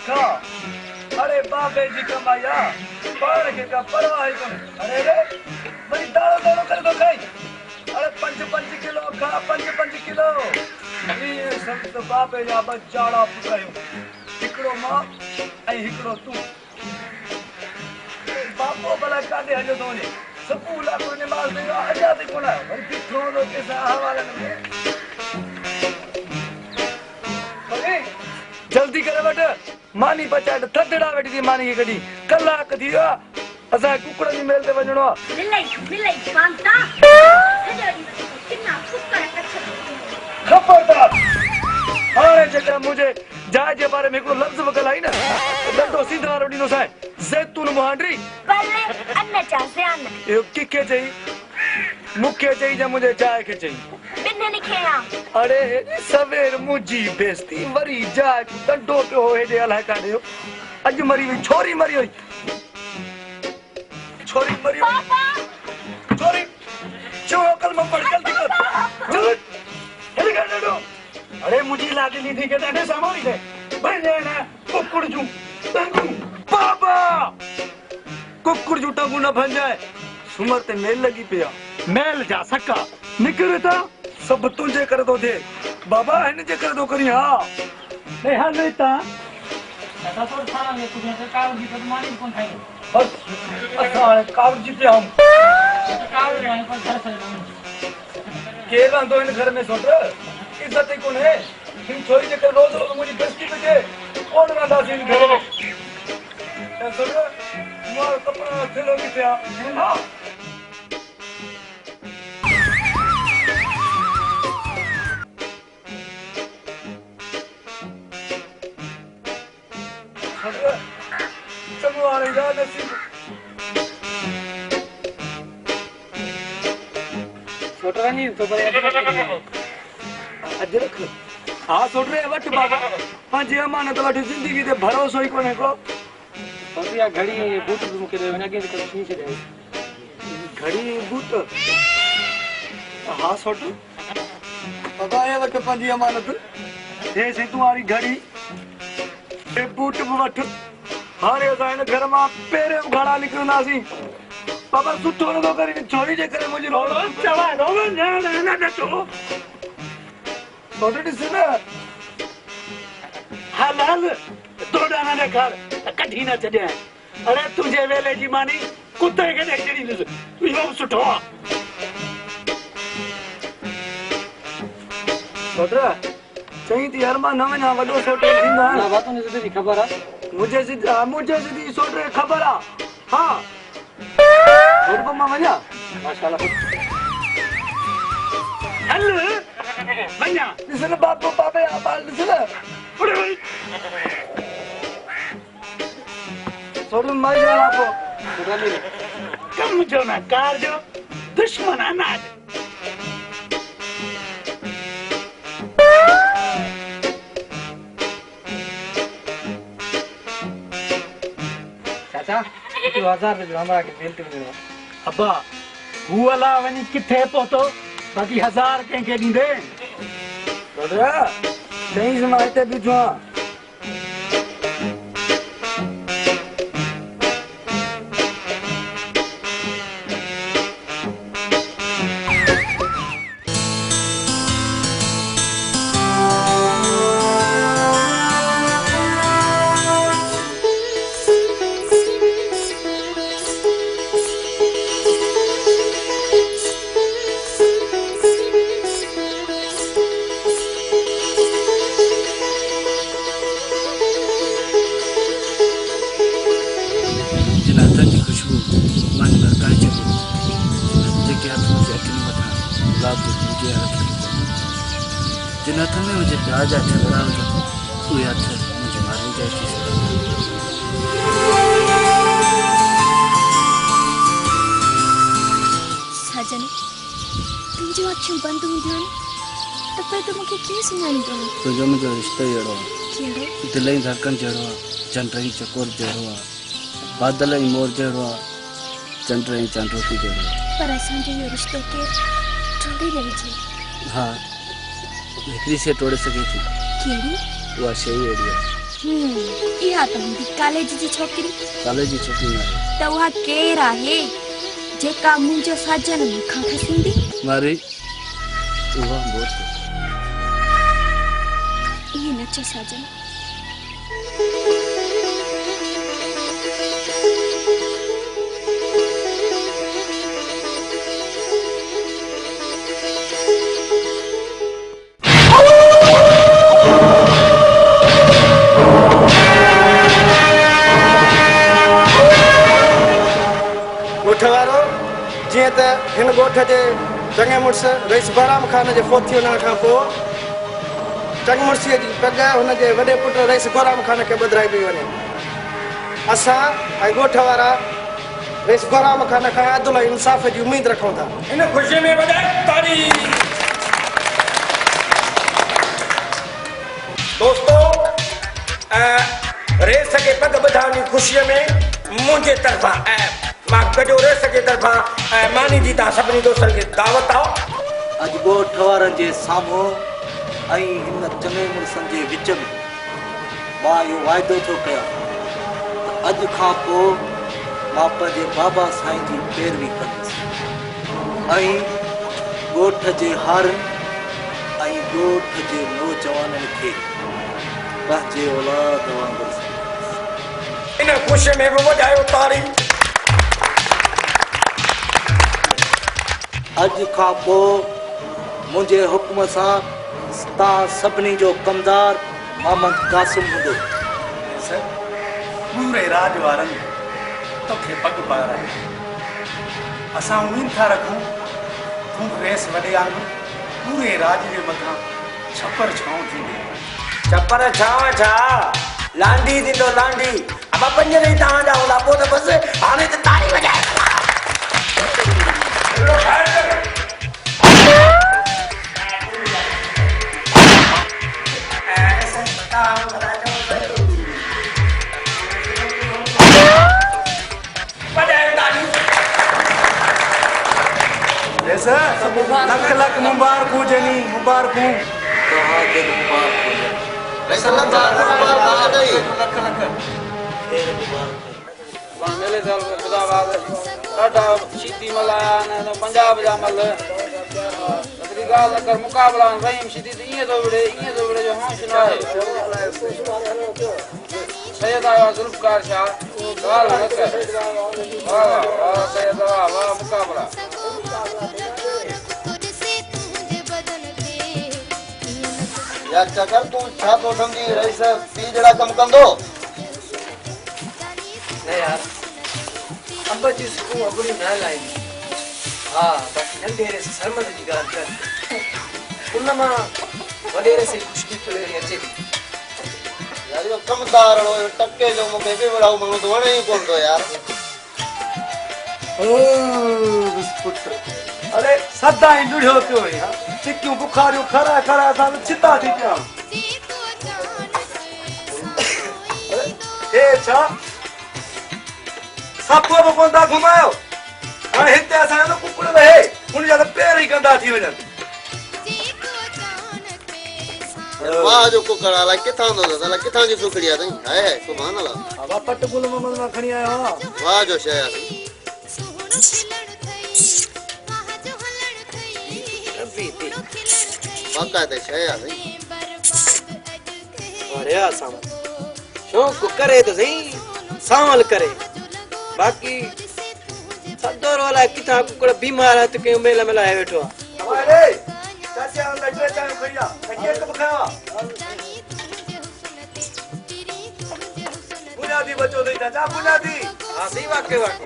खा। अरे बाबे जी का माया पार के का परवाह कौन। अरे रे भाई दाड़ो दाड़ो कर दो खाई। अरे 5-5 किलो खा 5-5 किलो ये सब तो बाबे जा बच्चाड़ा पुटायो। हिकड़ो मां ऐं हिकड़ो तू बापो भला काडे हलियो तो वञे स्कूल को निमाज़ देगा अजा ते कोन आयो वरी बिठो तो केसा हवाले में जल्दी करे वट मानी पचाए थदड़ा वेठी थी मानी के कडी कलाक थी असा कुकड़ जी मेल ते वणो मिलई कांता कितना कुकर खबरदार हाणे जेका मुझे जाय जे बारे में को लफ्ज वगलाई ना डंडो सीधा रोडी नो साए जैतून मुहांडरी पल्ले अन्न चासे अन्न यो किके जई मुखे जई जे मुझे जाय के जई बिन्ने लिखे अरे सवेर मुजी बेस्ती वरी जाय डंडो पे हो हेडे हलाए काढियो अज मरी हुई छोरी मरी हुई छोरी मरी पापा छोरी जो अकल में पड़ जल्दी कर हेडे काढो अरे मुझी लाडली थी के डाडे सामोरी थे बने ना कुकुड़ जू पापा कुकुड़ जू टंगू ना बन जाए सुमर ते मेल लगी पिया मेल जा सका निकरे था सब तुझे कर दो थे बाबा है जे कर दो करी हां नहीं हां नहीं ता ऐसा तो थाना में कुछ है कागज की बदमाशी कौन खाएगा बस अच्छा कागज पे हम कागज है पर घर से के बांधो इन घर में सोट इज्जत ही कौन है तुम छोरी जे कर रोज रोज मुझे बेइज्जती पे कौन बांधा सी इन घर में सोट मार कपड़ा थेलो की पे हां सोटरानी तो बड़े अजरख हां सोट रहे वट बाबा पंहिंजी अमानत वटि ज़िंदगी ते भरोसो ई कोन्हे को। और या घड़ी बूट भी मूंखे ॾियो हिन खे खणी छॾियो। घड़ी बूट हाँ सोट पता है वट पंहिंजी अमानत हे से तुम्हारी घड़ी ए बूट भी वठ। हाणे असां हिन घर मां पहिरियों घड़ा निकिरंदासीं। बाबा सुठो नथो करे छोरी जे करे मुंहिंजी रोड चवा रोड न न छो सोट ॾिस न हल हल तोड़ा न ॾेखार कढी न छॾिया। अरे तुंहिंजे वेले जी मानी कुते खे ॾेई छॾींदुसि इहो सुठो आहे। सोटरा चई थी हर मां न वञा वॾो सोटो थींदो आहे। बातों ने तुझे खबर है मुझे सिधी सोटरे खबर आहे। हाँ रोड मां वञा माशाल्लाह। हल वञा ॾिस न बाबो बाबे बाल ॾिस न सोट मर जाना को कम जो न कार जो दुश्मन अनाज। चाचा 2000 रुपए हमरा के बेल्ट मिलो। अब्बा हू अला वञी किथे पहुतो बाक़ी 1000 कंहिंखे ॾींदे। सोटरा चईंसि मां हिते बीठो आहियां। जिन हथ में मुझे प्यार जा झगड़ा हुआ उहे हथ मुझे मारे जा साजन तुझे अखियूं बंद हूंदियूं आहिनि त पोइ त मूंखे कीअं सुञाणींदो? तुंहिंजो मुंहिंजो रिश्तो ई अहिड़ो आहे। कहिड़ो? दिल जी धड़कन जहिड़ो आहे, चंड जी चकोर जहिड़ो आहे, बादल जी मोर जहिड़ो आहे, चंड जी चांदोती जहिड़ो आहे। पर असांजो इहो रिश्तो केरु तोड़े रहिजे? हा हिकिड़ी शइ तोड़े सघे थी। कहिड़ी? उहा शइ अहिड़ी आहे। इहा त हूंदी कॉलेज जी छोकिरी। कॉलेज जी छोकिरी न आहे त उहा केरु आहे जेका मुंहिंजो साजन मूंखां खसींदी? मारी उहा मोर इहे न चओ साजन। जीअं त हिन ॻोठ जे चङे मुड़ुस रईस बहराम खान जे फोत थी वञण खां पोइ चङमुड़सीअ जी पग हुनजे वॾे पुट रईस बहराम खान खे ॿधाई पई वञे। असां ऐं ॻोठ वारा रईस बहराम खान खां अदल ऐं इंसाफ़ जी उमेद रखूं था। इन ख़ुशीअ में वॼाए ताड़ी। दोस्तो रेस खे पग ॿधाइण जी ख़ुशीअ में मुंहिंजे तरफ़ां मां गॾो रेस जे तरफ़ां मानी जी तव्हां सभिनी दोस्तनि खे दावत आहे। अॼु ॻोठ वारनि जे साम्हूं ऐं हिन चङे मुड़ुसनि जे विच में मां इहो वाइदो थो कयां त अॼु खां पोइ मां पंहिंजे बाबा साईं जी पैरवी कंदुसि ऐं ॻोठ जे हारनि ऐं ॻोठ जे नौजवाननि खे पंहिंजे औलाद वांगुरु इन ख़ुशीअ में बि वॼायो ताड़ी। अॼु खां पोइ मुंहिंजे हुकुम सां तव्हां सभिनी जो कमदार मोहम्मद कासिम हूंदो। पूरे राज वारनि तोखे पग पाराए। असां उम्मीद था रखूं तूं रेस वॾे आंगुरु पूरे राज जे मथां छपर छांव थींदी। छपर छांव छा लांडी थींदो लांडी। अब पंजर ई तव्हांजा हूंदा पोइ त बसि हाणे त ताड़ी वॼाए। ऐसा मुड़स लख लख मुबारक हुजनी मुबारक तव्हां खे मुबारक हुजे लख लख ख़ैर मुबारक मेले साल में खुदाबाद ॾाढा शीती मल आया आहिनि पंजाब जा मल हिकिड़ी ॻाल्हि कर मुक़ाबला रहीम शीती त ईअं थो विड़े जो होश न आहे सैयद आयो ज़ुल्फ़कार शाह ॻाल्हि न कर वाह वाह सैयद वाह वाह मुक़ाबला यार चकर तू छा तो समझी रईस पी जड़ा कम कंदो नहीं यार अब जी सुकून अगली न लाई हाँ बाकी नंढेरे से सरमद जी ॻाल्हि कर उनमा वॾेरे से खुशबू थोड़ी अचे थी यार यो कमदार हो टक्के जो मूंखे बि वड़ाऊ माण्हू तो वणे ई कोन थो यार ओ बिस्कुट अरे सदा ही ॾुढ़ियो पियो यार चिक्कियूं बुखारियूं खरा खरा था चिता थी पिया हे छा सापो बि कोन था घुमायो हाणे हिते असांजो कुकुड़ रहे उन जा त पेर ई गंदा थी वञनि वाह जो कुकड़ अलाए किथां थो अलाए किथां जी सुखड़ी आहे तई हाय हाय सुभान अल्लाह बाबा पट गुल ममल मां खणी आयो आहियां वाह जो शइ आहे बाक़ायदा शइ आहे अरे आसाम शौक करे तो सही सामल करे बाकी सदोर वाला किथा कुकड़ बीमार है तो के मेला मेला है बैठो हमारे चाचा लटरे चायो खड़िया केक बखावा बुनियादी बचो दे चाचा बुनियादी हां सही वाक्य वाक्य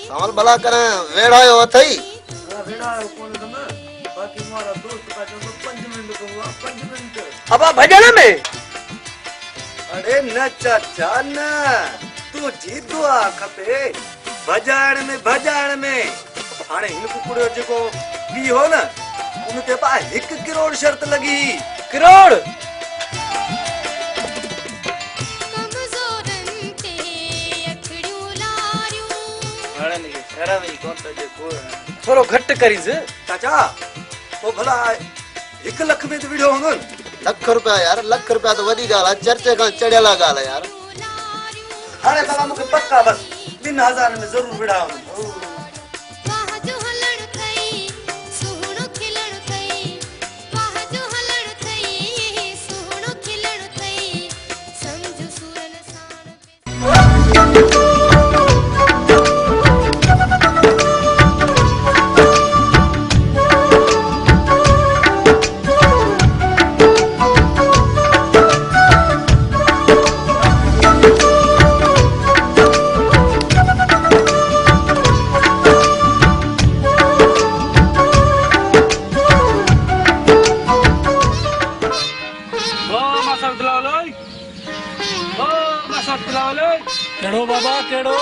सामल भला करे वेड़ायो अथई वेड़ा कोन दम बाकी हमारा दोस्त का जो 5 मिनट को हुआ 5 मिनट अब भजन में अरे न चाचा न तू जी दुआ खपे भजाण में हाणे हिन कुकुड़ जेको बी हो न उन ते बा 1 करोड़ शर्त लगी करोड़ थोड़ो घट करीस चाचा वो भला 1 लाख में तो वीडियो होंगे लख रुपया यार लख रुपया तो वडी गाल आहे चर्चे का चढ़ियल गाल आहे यार हाणे तव्हां मूंखे पक्का बस 3000 में जरूर विड़ा केड़ो बाबा केड़ो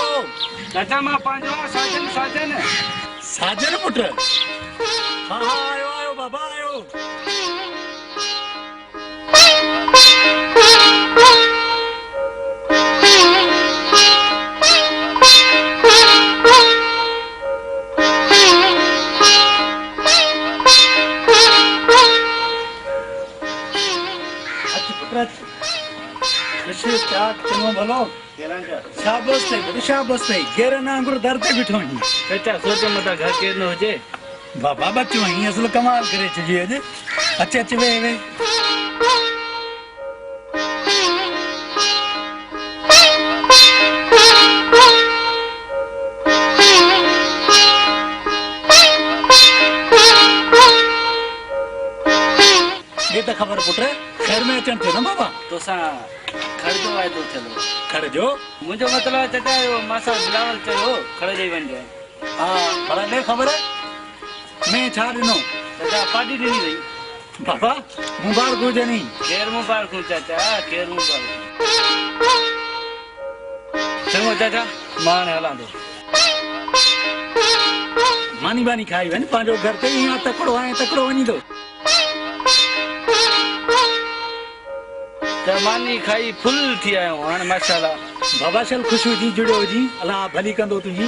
चाचा मां पांजो साजन साजन पुट हां हां आयो बाबा आयो भलो शाबाश गेर नांगुर दर ते बिठो चाचा सोचे मता घर के न होजे बाबा बच्चो ही असल कमाल करे छे अज अचे अच वे ये तो खबर पुत्र खैर में अचन थे ना बाबा तो सा खर्जो आए तो चलो खर्जो मुझे मतलब चाचा यो मासा बिलावल चलो खड़े जाई बन जाए हां बड़ा ले खबर है मैं छा दिनो चाचा पार्टी देनी रही बाबा मुबारक हो जनी केर मुबारक हो चाचा केर मुबारक चलो चाचा मान हला दो मानी बानी खाई वनी पांजो घर ते यहां तकड़ो आए तकड़ो वनी दो त मानी खाई फुल थी आयो हाणे माशाल्लाह बाबा चल खुश हुजी जुड़ियो हुजी अल्लाह भली कंदो तुंहिंजी।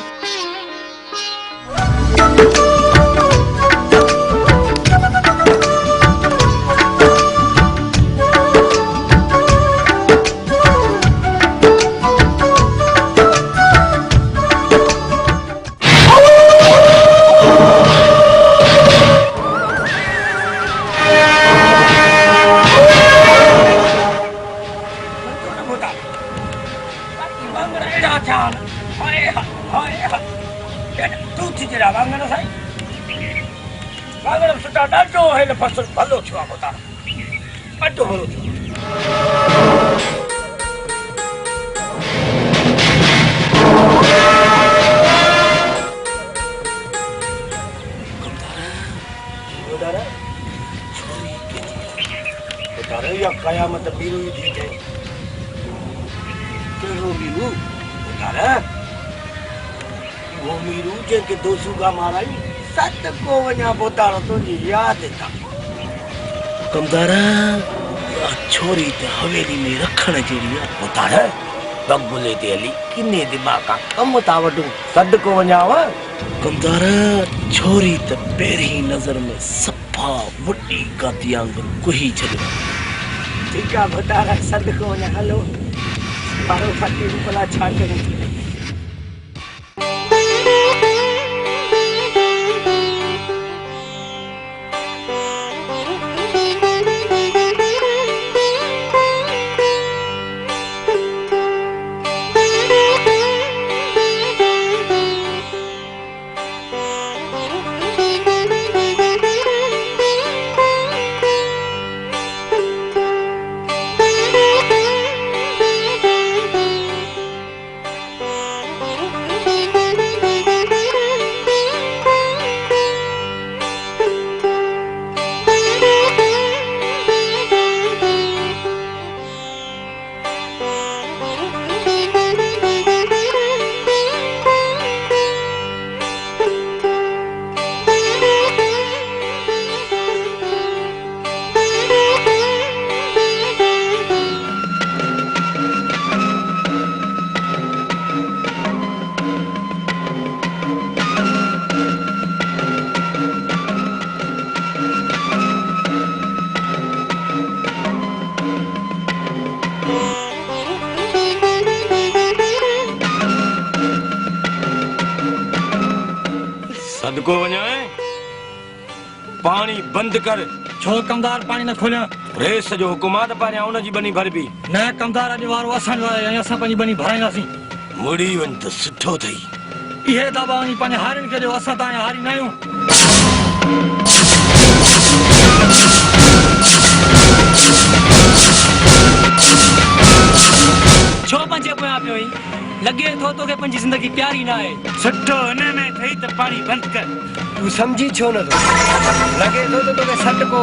फसल भलो थियो बता अड्डो भलो थियो बेटा या कयामत बीरू थी थे केरो बीरू बेटा वो मीरू जे के दोसू का माराई सत को वना बोतारो तो याद था कमदारा छोरी ते हवेली में रखण जहिड़ी आहे बोतारे बगबुले ते हली किने दिमाग का कम ता वडू सद को वनाव कमदारा छोरी ते पहिरीं नजर में सफा वॾी गाती आंगुर कुही छॾियो। ठीक है बोतारा सद को वना हलो मारो फटी भला छा करूं को वञे पानी बंद कर। छो कमदार पानी न खोलिया? रेस जो हुकुम आहे त पहिरियां उन जी बनी भरबी। न कमदार अॼु वारो असांजो आहे ऐं असां पंहिंजी बनी भराईंदासीं। मुड़ी वञ त सुठो अथई। इहे दावा वञी पंहिंजे हारियुनि खे ॾियो, असां तव्हांजा हारी न आहियूं। छो पंहिंजे पोयां पियो ई? लगे थो तोखे पंहिंजी ज़िंदगी प्यारी न आहे। सुठो हिन में ठही त पानी बंद कर। तू समझी छो न थो? लगे थो त तोखे सट को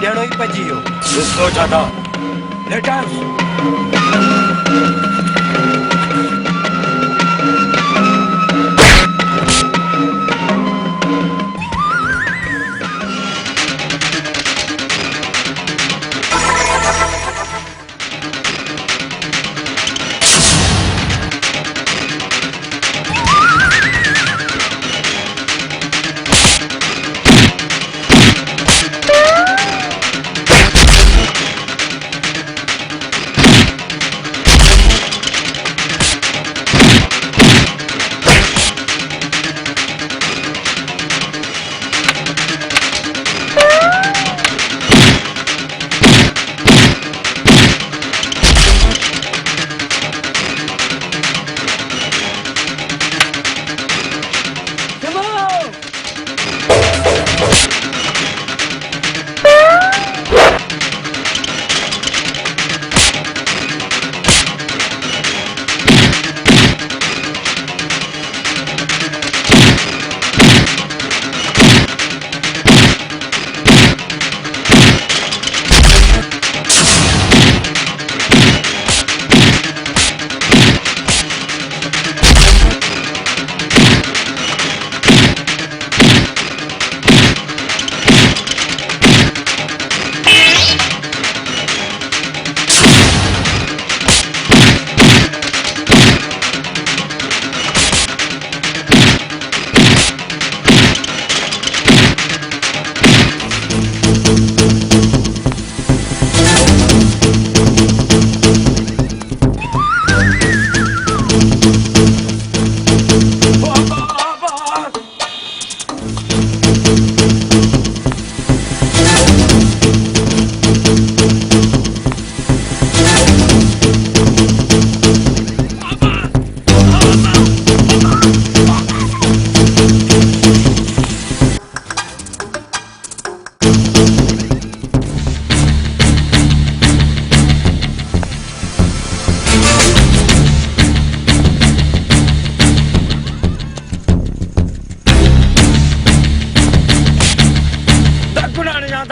ॾियणो ई पइजी वियो। ॾिसो छा था लेटर्स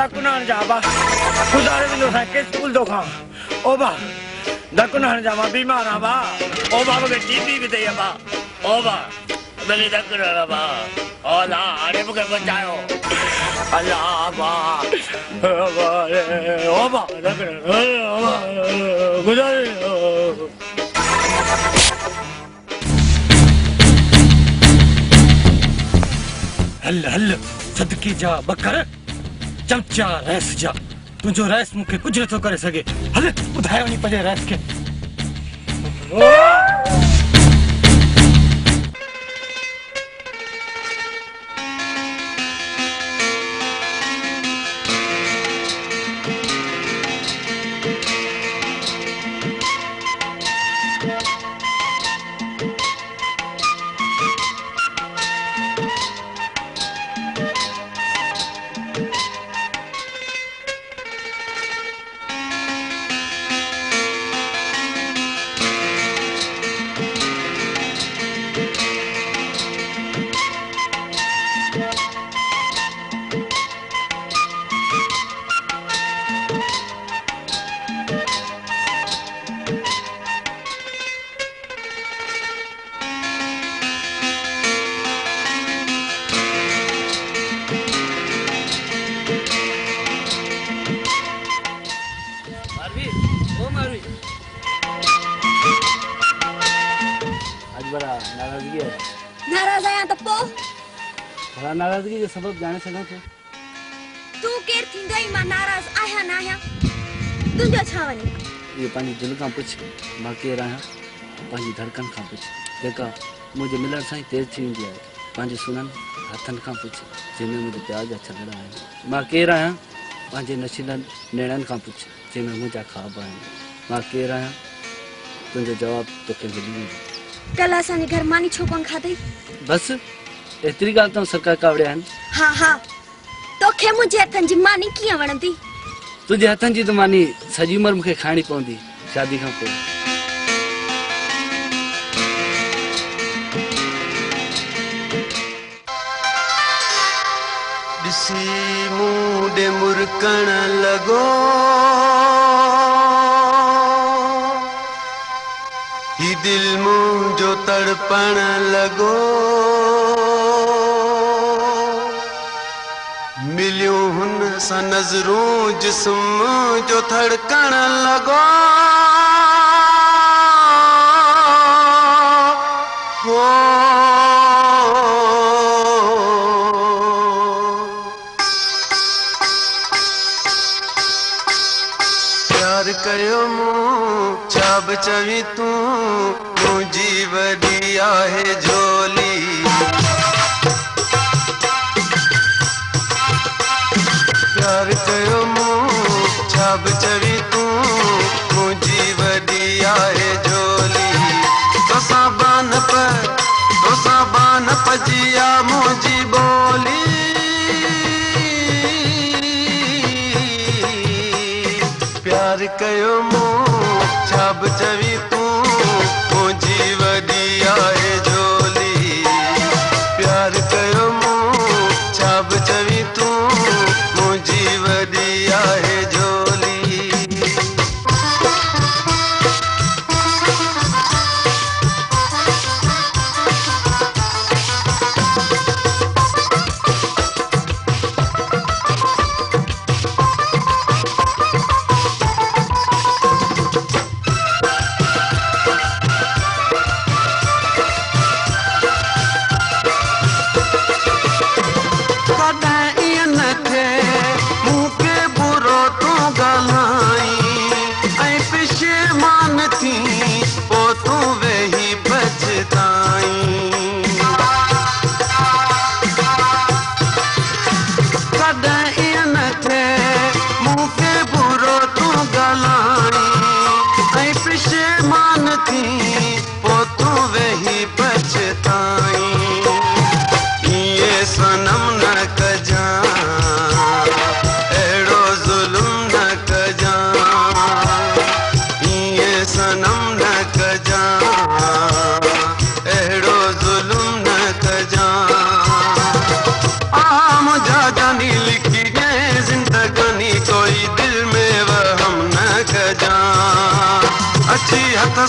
दकुनान जाबा गुजारे बिंदु सा के स्कूल दो खा ओ बा दकुनान जाबा बीमार आ बा ओ बा के टीबी भी दे बा ओ बा मेरी दकुनान बा ओ ला अरे मुके बचाओ अल्लाह बा ओ बा दकुनान गुजारे हल हल सदकी जा बकर चमचा रैस जा तुझो रैस मुखे कुछ न थो करे सके हल ॿुधायो नी पंहिंजे रैस खे नाराज आया तो पो भला नाराजगी जो सबब जाने सघां थो तू केर थींदो ई मां नाराज आहियां न आहियां तुंहिंजो छा वञे ये पंहिंजी दिलि खां पुछ मां केरु आहियां पंहिंजी धड़कन खां पुछ जेका मुंहिंजे मिलण सां ई तेज़ थी वेंदी आहे पंहिंजे सुननि हथनि खां पुछ जंहिंमें मुंहिंजे प्यार जा छलड़ा आहिनि मां केरु आहियां पंहिंजे नशीलनि नेणनि खां पुछ जंहिंमें मुंहिंजा ख़्वाब आहिनि मां केरु आहियां तुंहिंजो जवाबु तोखे मिली वेंदो कल असांजे घर मानी छो कोन खाधई बसि एतिरी ॻाल्हि तां सरकार कावड़िया आहिनि हा हा तोखे मुंहिंजे हथनि जी मानी कीअं वणंदी तुंहिंजे हथनि जी त मानी सॼी उमिरि मूंखे खाइणी पवंदी शादी खां पोइ ॾिसी मूं मुरकण लॻो ही दिल मुंहिंजो तड़पण लॻो मिलियो हुन सां नज़रूं जिस्म जो धड़कण लॻो हो प्यार कयो मूं छा बि चवी तूं मुंहिंजी वॾी आहे झोली प्यार कयो मूं छा बि चवी तूं मुंहिंजी वॾी आहे झोली तोसां बान पजिया मुंहिंजी ॿोली प्यार कयो मूं छा बि चवी तूं मुंहिंजी वॾी आहे झोली प्यार कयो मूं छा बि चवी तूं मुंहिंजी वॾी आहे झोली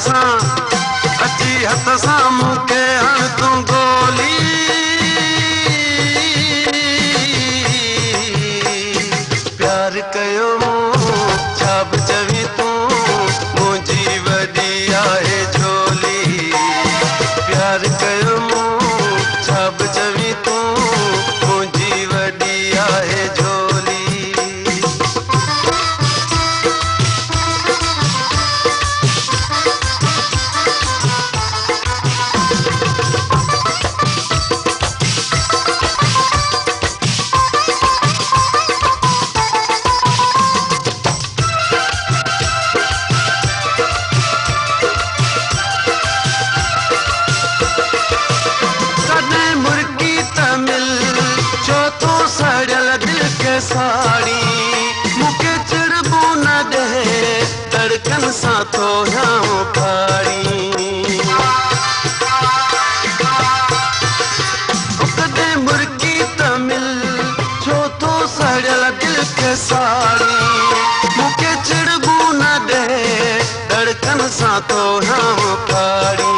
सां अची हथ सां मूंखे हण तूं गोली प्यार कयो मूं छा बि चवी तूं मुंहिंजी वॾी आहे झोली प्यार कयो मूं छा बि चवी तूं मुंहिंजी वॾी आहे झोली साड़ी मूंखे चिड़बो न ॾे धड़कन सां थो हयां फाड़ी कॾहिं मुर्गी त मिल छो थो सड़ियल दिलि खे साड़ी मूंखे चिड़बो न ॾे धड़कन सां थो हयां फाड़ी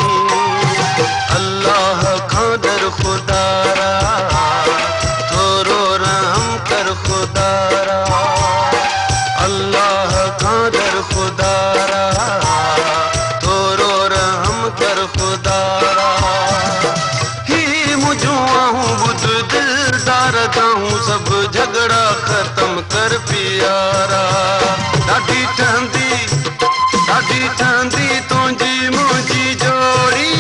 अल्लाह खां डर खुदारा थोरो रहम कर खुदारा अल्लाह खां डर खुदारा थोरो रहम कर खुदारा ही मुझो आहूं बुध दिलदार दाऊं सब झगड़ा खत्म कर प्यारा ॾाढी ठहंदी तुंहिंजी मुंहिंजी जोड़ी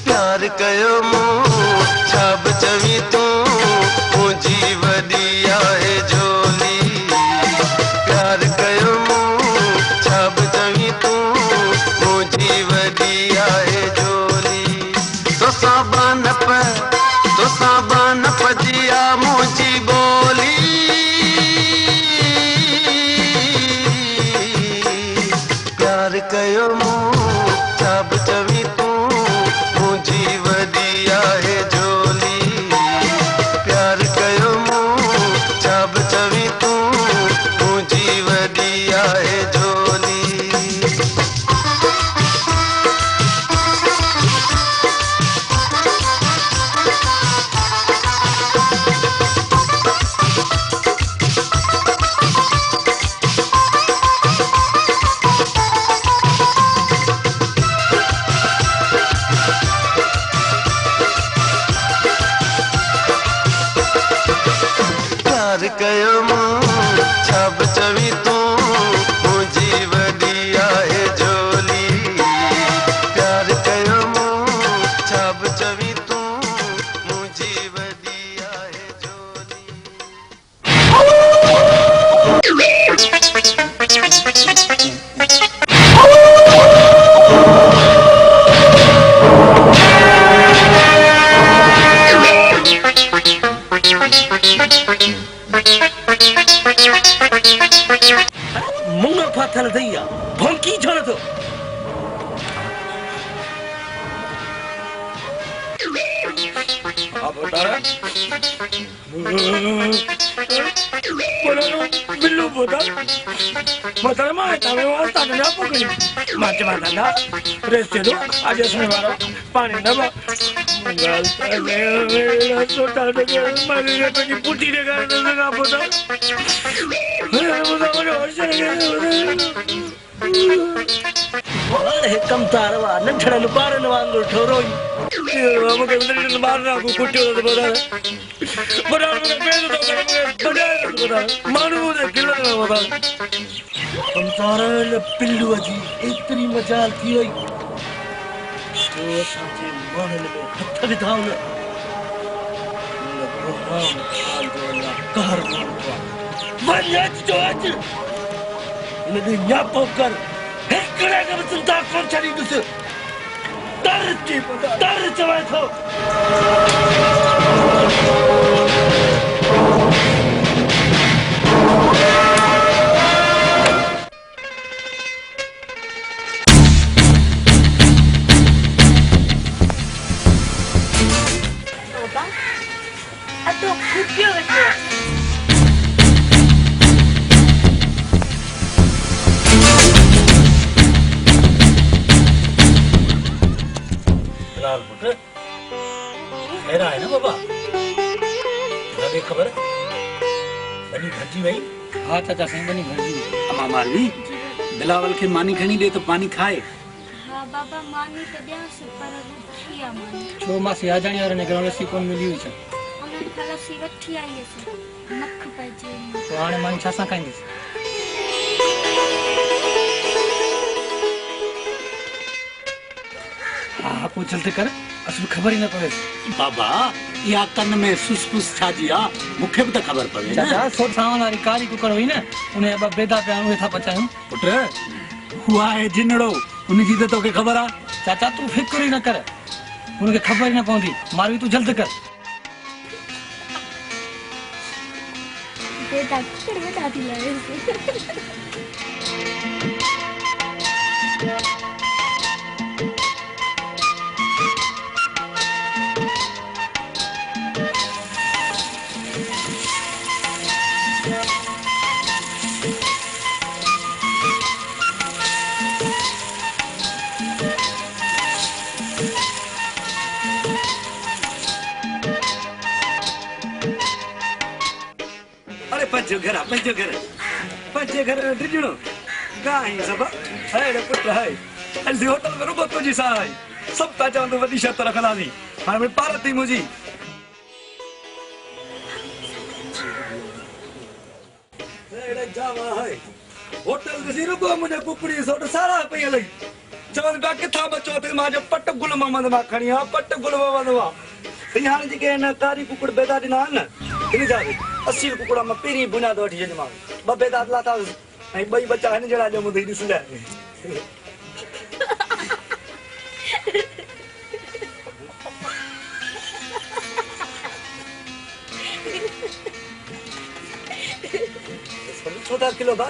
प्यार कयो मूं छा बि चवी तूं मुंहिंजी वॾी आहे झोली प्यार कयो मूं छा बि चवी तूं मुंहिंजी वॾी आहे झोली तोसां बान पजिया मुंहिंजी ॿोली प्यार कयो मूं छा बि चवी तूं मुंहिंजी वॾी आहे झोली प्यार कयो मूं छा बि चवी तूं मुंहिंजी वॾी आहे झोली प्यार कयो मूं छा बि चवी तूं मुंहिंजी वॾी आहे झोली प्यार कयो मूं छा बि चवी तूं मुंहिंजी वॾी आहे मुंग फाथल थी आहे भौंकी छो नथो बिल्लू बोता मतलब मां तवे वास्ता न पकड़ी मां चवांदा रेस्टे दो आज इसमें वारो पानी न बा मंगल तले सोटा दे मारी रे पे पुटी दे कर ना बोता अरे कम तारवा नठड़न बारन वांगुर ठोरोई मूंखे मारना को कुटियो तो बड़ा मुझे पेड़ तो कर बड़ा मानू दे किलो में बता कम तारन पिल्लू जी इतनी मजाल थी वई तो साचे मानन में हथ बिठाओ न प्रोग्राम हाल जो ना कहर वन्यज जो अच इने न्यापो कर हेकड़े के चिंता कोन छड़ी दुस डर चवे थो बाबा अतो खुदियो वेठो लाल पुट मेरा है ना बाबा लगे खबर बनी भजी भाई हाँ चाचा साईं बनी भरजी अमा मालवी बिलावल के मानी खणी दे तो पानी खाए हाँ बाबा मानी तो दिया से पर रखिया मानी छो मासी आ जानी और निकरण सी कोन मिली हुई छे हमने खाला सी रखी आई है से मख पजे तो हाणे मानी छासा खाईंदी हाँ को जल्दी कर असु खबर ही न पवे बाबा या कन में सुसपुस छाजी आ मुखे भी तो खबर पवे ना चाचा सोट सावन वाली कारी कुकर हुई न उन्हें अब बेदा पे आऊं था पचाऊं पुट हुआ है जिनड़ो उन जी तो के खबर आ चाचा तू फिक्र ही न कर उनके खबर ही न पौंदी मारवी तू जल्द कर बेटा कुकर बेटा दी लाए पंजो घर डिजणो गाई सब है रे पुट है जल्दी होटल में रुको तुझी साई सब ता चवंदो वॾी शर्त रखंदासीं हाणे में पारती मुंहिंजी एड़े जावा है होटल ॾिसी रुको मुंहिंजे कुकड़ी सोट सारा पई हलई चवनि पिया किथां बचो अथई मां जो पट गुल मोहम्मद मां खणी आ पट गुल मोहम्मद मां हीअ हाणे जेके हिन कारी कुकड़ बेदा ॾिना आहिनि न हिन जा 80 कुकड़ा में पहिरीं बुनियाद वठी छॾीमांव ॿ बेदा लाथा ऐं ॿई बच्चा हिन जहिड़ा ॼमंदई ॾिसजांइ छोटा किलो बा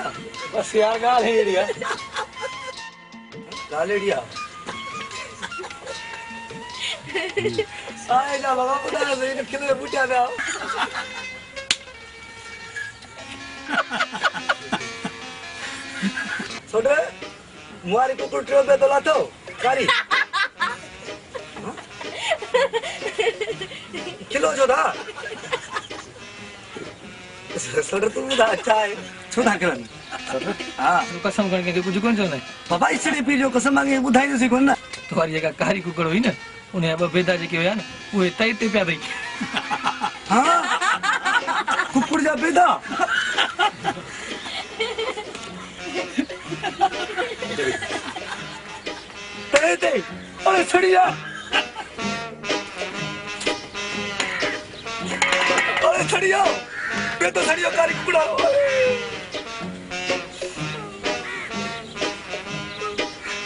बस यार गाल है एरिया आए जा बाबा बुढ़ा से इन किलो बुटिया ना छोटे मुआरी कुकुर ट्रो पे तो लातो कारी किलो जो था छोटे तू बुढ़ा अच्छा है छोटा करन हां कसम करके कुछ कोन चो नहीं बाबा इसड़ी पी जो कसम मांगे बुधाई दे कोन ना तुम्हारी जगह कारी कुकड़ हुई ना उन्हें अब बेदा जी के होया ना वो तई ते प्या दई हां कुकुर जा बेदा ते अरे छड़िया अरे छड़िया बेदा छड़िया कारी कुकड़ा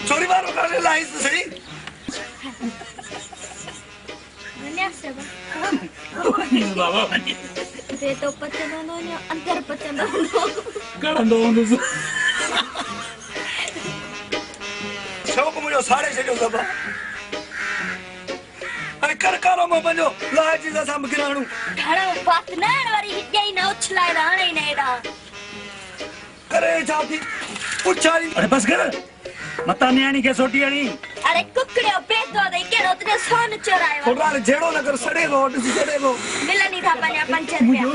छोरी मारो करे लाइस सही दुनिया से बाबा ते तो पचनो नो अंदर पचनो नो कड़ंदो हूंदो शौक मुझो साड़े छॾियो सभु अरे करकारो में पंहिंजो लाज जी सां गिराणू ठाणा बात न वारी हिजाई न उछलाए रहणे न एड़ा करे जाती उछारी अरे बस कर मता न्याणी के सोटियाणी अरे कुकड़े बेदो दे केड़ो तने सोन चोरायो थोड़ा जेड़ो न कर सड़ेगो ॾिस सड़ेगो मिलनी था पंजा 5 रुपया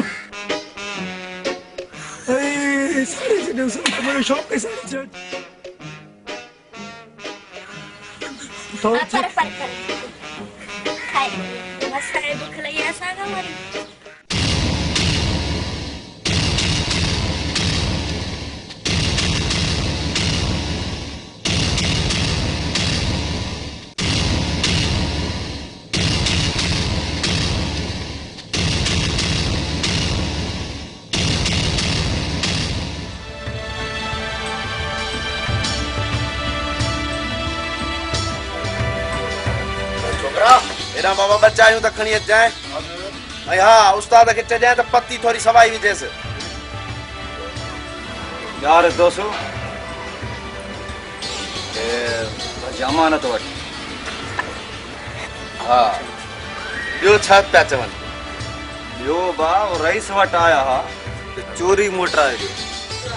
ए साड़े छॾियो मुझो शौक के साड़े छॾ तो पर खाए मसाए भूख लगी ऐसा का मारी एरा बाबा बच्चा आयूं त खणी अचाए ऐं हा उस्ताद खे चजाए त पत्ती थोड़ी सवाई विझेसि यार दोस्तों जमानत वठ हा ॿियो छा पिया चवनि ॿियो बा रईस वटि आया हा चोरी मोटराए ॾियो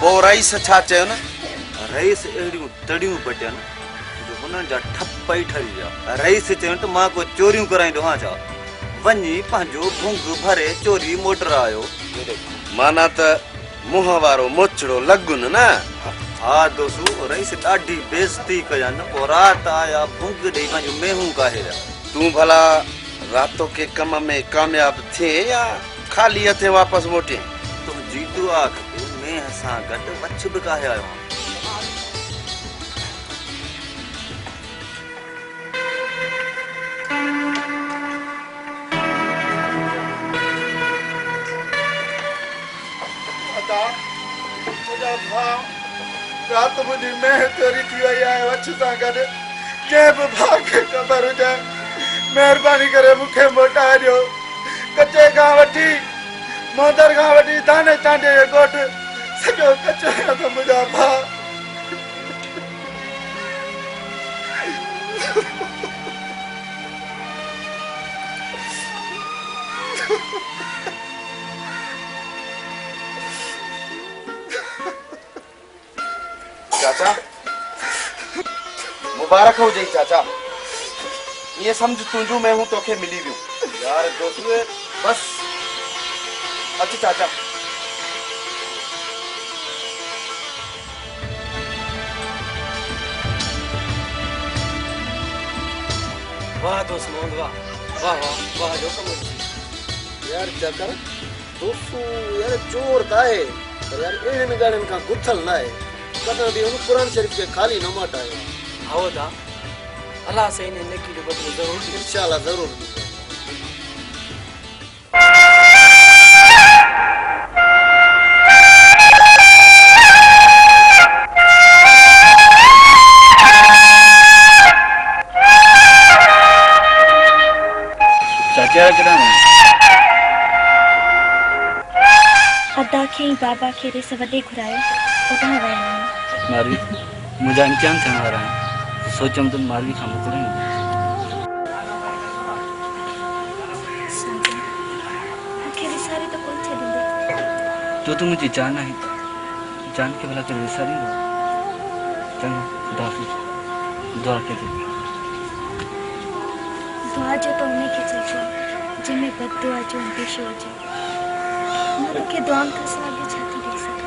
पोइ रईस छा चयो न रईस अहिड़ियूं तड़ियूं पटियनि जो उन्हनि जा ठप ई ठरी विया। रईस चयो त मां को चोरियूं कराईंदो हा छा, वञी पंहिंजो भुंग भरे चोरी मोटर आयो। माना त मुंह वारो मोचड़ो लॻुन न। हा दोस्तू, रईस ॾाढी बेइज्जती कयनि, पोइ राति आया भुंग ॾेई पंहिंजो मेहूं काहे विया। तूं भला रातों के कम में कामयाब थे या खाली हथे वापस मोटे? तुंहिंजी दुआ खपे, मेह सां गॾु मछ बि काहे आयो। रात मुंहिंजी मेह चोरी थी वई आहे वछ सां गॾु। कंहिं बि भाउ खे ख़बर हुजे महिरबानी करे मूंखे मोटाए ॾियो। कचे खां वठी मोदर खां वठी दाने चांडे जो ॻोठ सॼो कचो आहे त मुंहिंजा भाउ। चाचा मुबारक हो जाई चाचा, ये समझ तुंहिंजूं मेहूं तोखे मिली वियूं। यार दोस्तू बस अच्छा चाचा। वाह दोस्त मोहन वाह वाह वाह वाह जो कम यार चकर दोस्तू यार चोर त आहे पर यार अहिड़नि ॻाल्हियुनि खां गुथल न आहे। कॾहिं बि हुन क़ुर शरीफ़ खे खाली न मटायो। आओ दा अल्लाह से इन नेकी जो बदलो जरूर इंशाल्लाह जरूर। चाचा कॾहिं अदा खे ई बाबा खे ॾिस वॾे घुरायो उतां विया आहिनि। मारवी मुंहिंजा इम्तिहान थियण वारा आहिनि, सोचियमि त मारवी खां मोकिलियां। मूंखे विसारे त कोन छॾींदे। तो तू मुंहिंजी जान आहे, जान खे भला करे विसारींदो? चङो खुदा हाफ़िज़, दुआ कजे। दुआ जो त उन खे चइबो जंहिंमें बददुआ जो अंदेशो हुजे। मां तोखे दुआउनि खां सवाइ ॿियो छा थी ॾेई सघां?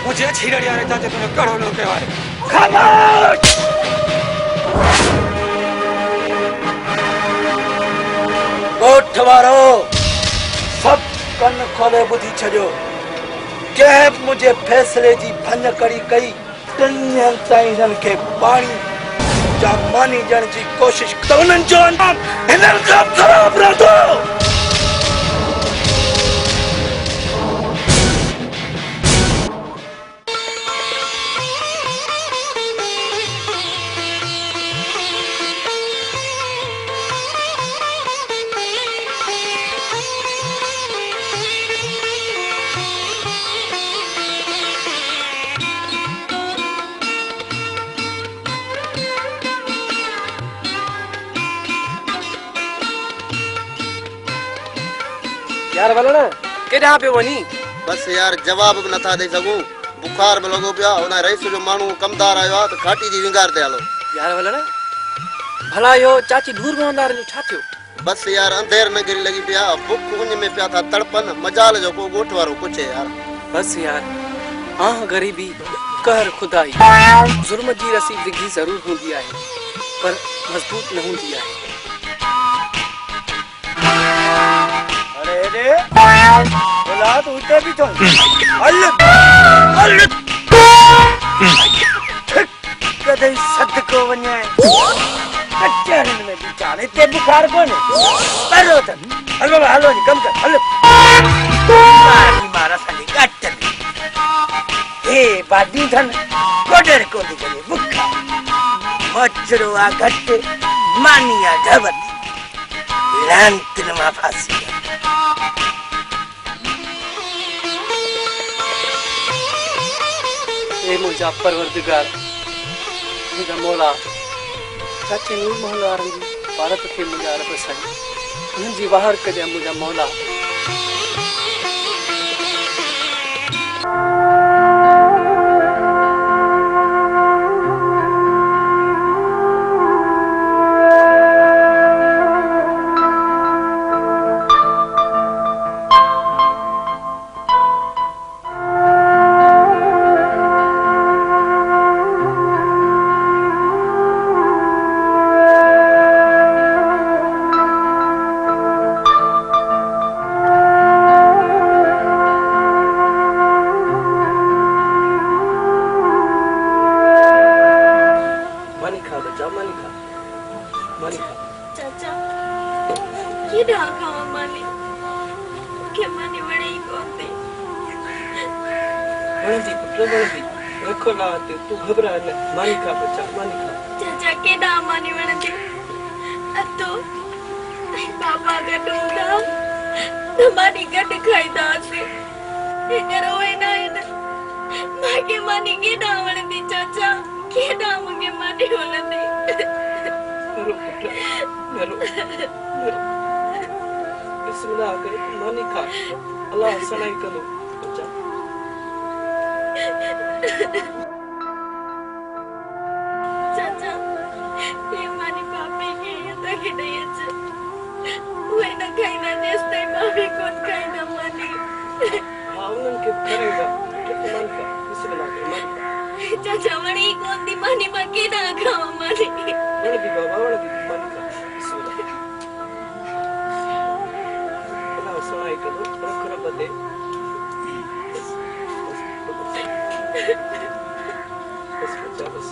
मुझे छिड़िया रे चाचे तुमने कड़ो लोग के वाले खामोश। ॻोठ वारो सभु कन खोले ॿुधी छॾियो। कंहिं बि मुंहिंजे फ़ैसिले जी भञ कड़ी कई 3 ॾींहंनि ताईं हिननि खे पाणी जा मानी ॾियण जी कोशिशि त उन्हनि जो अंजाम हिननि खां ख़राब रहंदो। यार वलण केॾां पियो वञी? बस यार जवाब भी नथा दे सकूं बुखार में लगो पिया उन रईस जो मानू कमदार आयो आ तो घाटी जी विंगार दे हलो यार वला ना भला यो चाची दूर मोहनदार जो छा थियो बस यार अंधेर न गिरी लगी पिया बुख उन में पिया था तड़पन मजाल जो को गोठ वारो कुछ है यार बस यार हाँ गरीबी कहर खुदाई जुर्म जी रसी डिगी जरूर होंदी है पर मजबूत न होंदी है अरे रे बोला तो उते भी तो हल हल कदे सद को वने कच्चे में बेचारे ते बुखार कोने परो त हलो हलो कम कर हलो मारी मारा सनी कच्चे ए बादी धन कोडर को दिखे बुखा मच्छरो आ घट मानिया ढबत लांतन मा फासी ए मुझा परवरदिगार मुझा मौला चाचे नूर मोहन वारन जी भारत के मुझा रब साईं उन जी बाहर कदे मुझा मौला चाचा ये ढाका मानी के मानी बड़ी कोती बड़ी पुत्र बड़ी रखो ना तू घबरा न मानी खा बच्चा मानी खा चाचा के दा मानी वणती अतो बाबा का डोंगा तुम्हारी गट खाईदा से इधर होए ना मां के मानी के दा वणती चाचा के दा मुके मानी वणती मरो पुत्र मरो बिस्मिल्लाह करे मानी खा अल्लाह सनाई करो बच्चा चाचा ये मानी पापी के ये तो के नहीं है वो ना खाई ना नेस्ते पापी कौन खाई ना मानी हाँ उन्हें के करेगा मान का बिस्मिल्लाह करे मान का चाचा मणि कौन दी मानी मां के ना खाओ मानी बड़ी दी बाबा बड़ी दी मान का बिस्मिल्लाह अल्लाह सनाई करो रखना बदे बस बच्चा बस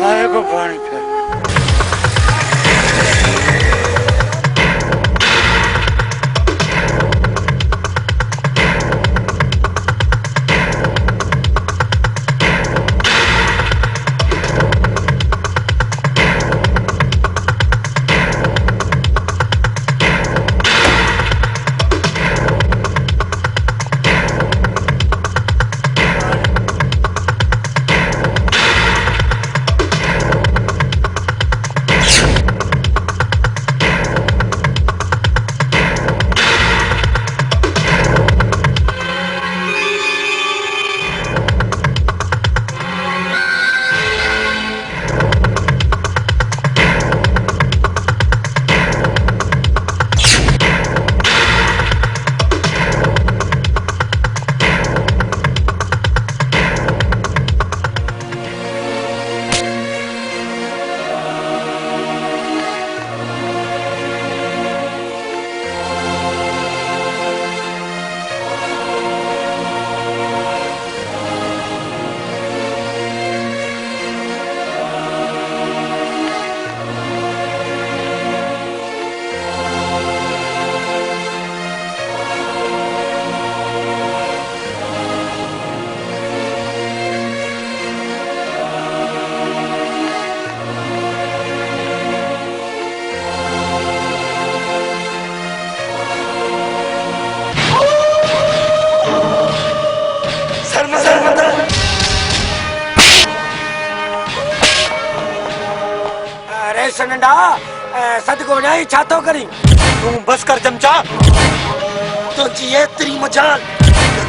आएगो पानी पे अरे सनंडा सदको वञाई छा थो करी तूं बस कर चमचा तुझी एतिरी मजाल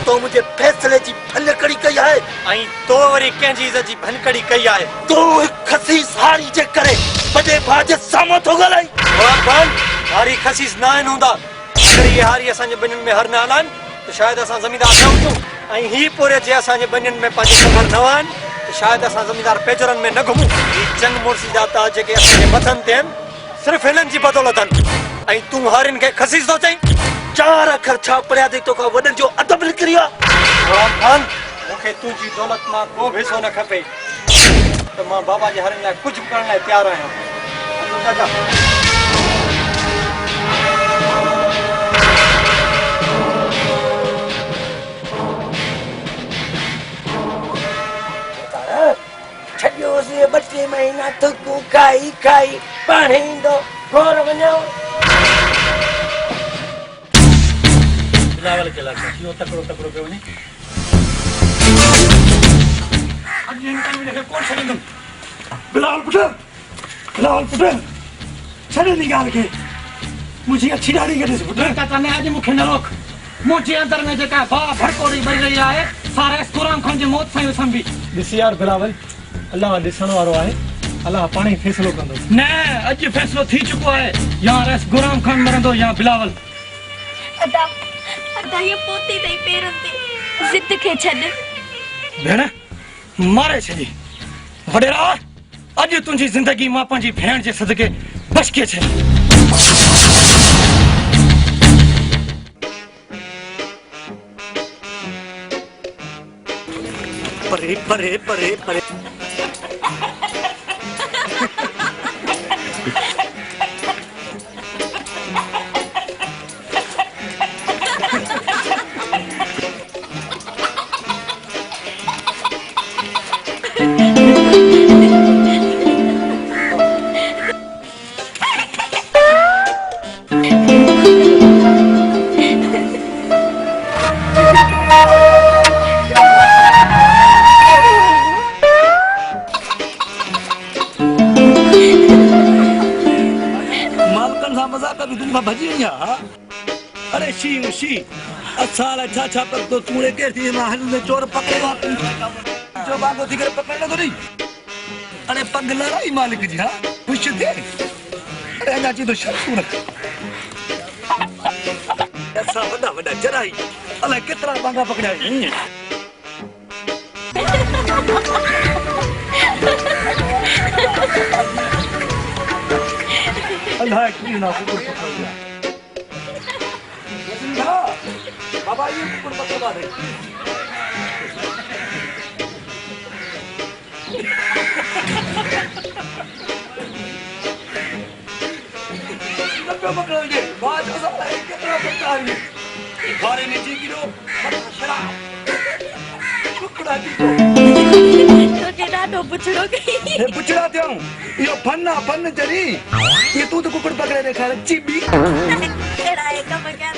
तो मुझे फैसले जी भनकड़ी कई है आई तो वरी कंहिंजी इज़त जी भनकड़ी कई आहे तो खसीस हारी जे करे बड़े भाज सामो तो गलाई भगवान हारी खसीस ना आहिनि हूंदा अगर ये हारी असांजे बनियुनि में हर न हलाइन तो शायद असां ज़मींदार न हुजूं ऐं ही पूरे जे असांजे बनियुनि में पंहिंजी ख़बर न आहिनि तो शायद असां ज़मींदार पेजरनि में न घुमूं ही चंग मुड़सी जा ताज जेके असांजे मथनि ते आहिनि सिर्फ़ हिननि जी बदौलत आहिनि ऐं तूं हारियुनि खे खसीस थो चईं 4 अखर छा पढ़िया थी तोखां वॾनि जो अदब निकिरी आहे ग़ुलाम खान मूंखे तुंहिंजी दौलत मां को बि हिसो न खपे त मां बाबा जे हरनि लाइ कुझु करण लाइ तयारु आहियां चाचा छॾियोसीं 2 महीना थुकूं खाई खाई पाण ईंदो घोर वञो बिलावल के लगा यो तकड़ो तकड़ो पे वनी अब ये इनका मुझे कौन छड़े बिलावल पुत्र छड़े निकाल के मुझे अच्छी दाढ़ी के दे पुत्र का तने आज मुखे न रोक मुझे अंदर में जेका बा भड़कोड़ी बन रही है सारे कुरान खान जे मौत सां संभी दिस यार बिलावल अल्लाह दिसण वारो आहे अल्लाह पाणी फैसलो कंदो न अज फैसलो थी चुको है यार एस गुलाम खान मरंदो या बिलावल अदा अदा ये पोती दई पेरन ते जिद के छड भेण मारे छडी वडेरा अज तुंजी जिंदगी मां पंजी भेण जे सदके बच के छे परे परे परे परे अरे शी असाल अच्छा अच्छा पर तो तूने के थी महल में चोर पकड़वा जो बागो थी कर पकड़ना तो नहीं अरे पगला ही मालिक जी हां खुश थे अरे ना जी तो शर्म ऐसा बड़ा बड़ा जराई अल्लाह कितना बांगा पकड़ा अल्लाह की ना कुकुर पकड़ लिया बाबा ये कुकुर पकड़वा दे पकड़ो ये बात हो सकता है कितना पकड़ा है घरे में जी गिरो मत शराब कुकुड़ा जी तो जेड़ा तो पुछड़ो के ये पुछड़ा थे यो फन जरी ये तू तो कुकुड़ पकड़े रे खा चिबी एड़ा है का बगैर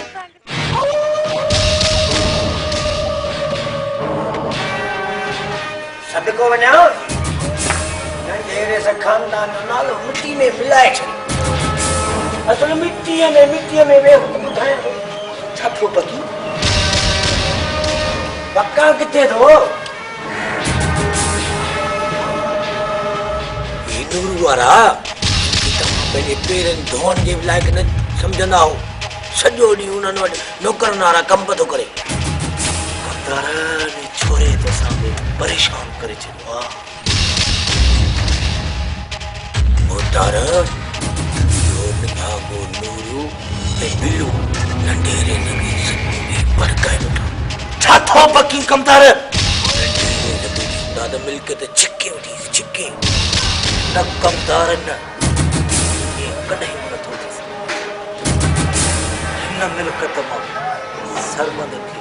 सदको वञो नंढेरे से खानदान जो नालो मिट्टी में मिलाए छॾी असल मिट्टीअ में वे ॿुधाए छा थियो पकी पक्का किथे थो ही नूर वारा पंहिंजे पेरनि धोअण जे लाइक़ न सम्झंदा हो सॼो ॾींहुं उन्हनि वटि नौकरनि वारा कम थो करे कमदारनि छोरे तो सामने परेशान करे छॾियो आहे मोटार भागो नूरू ऐं बिल्लू नंढेरे नगी में भड़काए वेठा छा थो पकी कमदार नंढेरे नगी दादा मिलके ते छिके वठी छिके न कमदार न ये कॾहिं नथो थी सघे हिन मिल्कत मां सरमद खे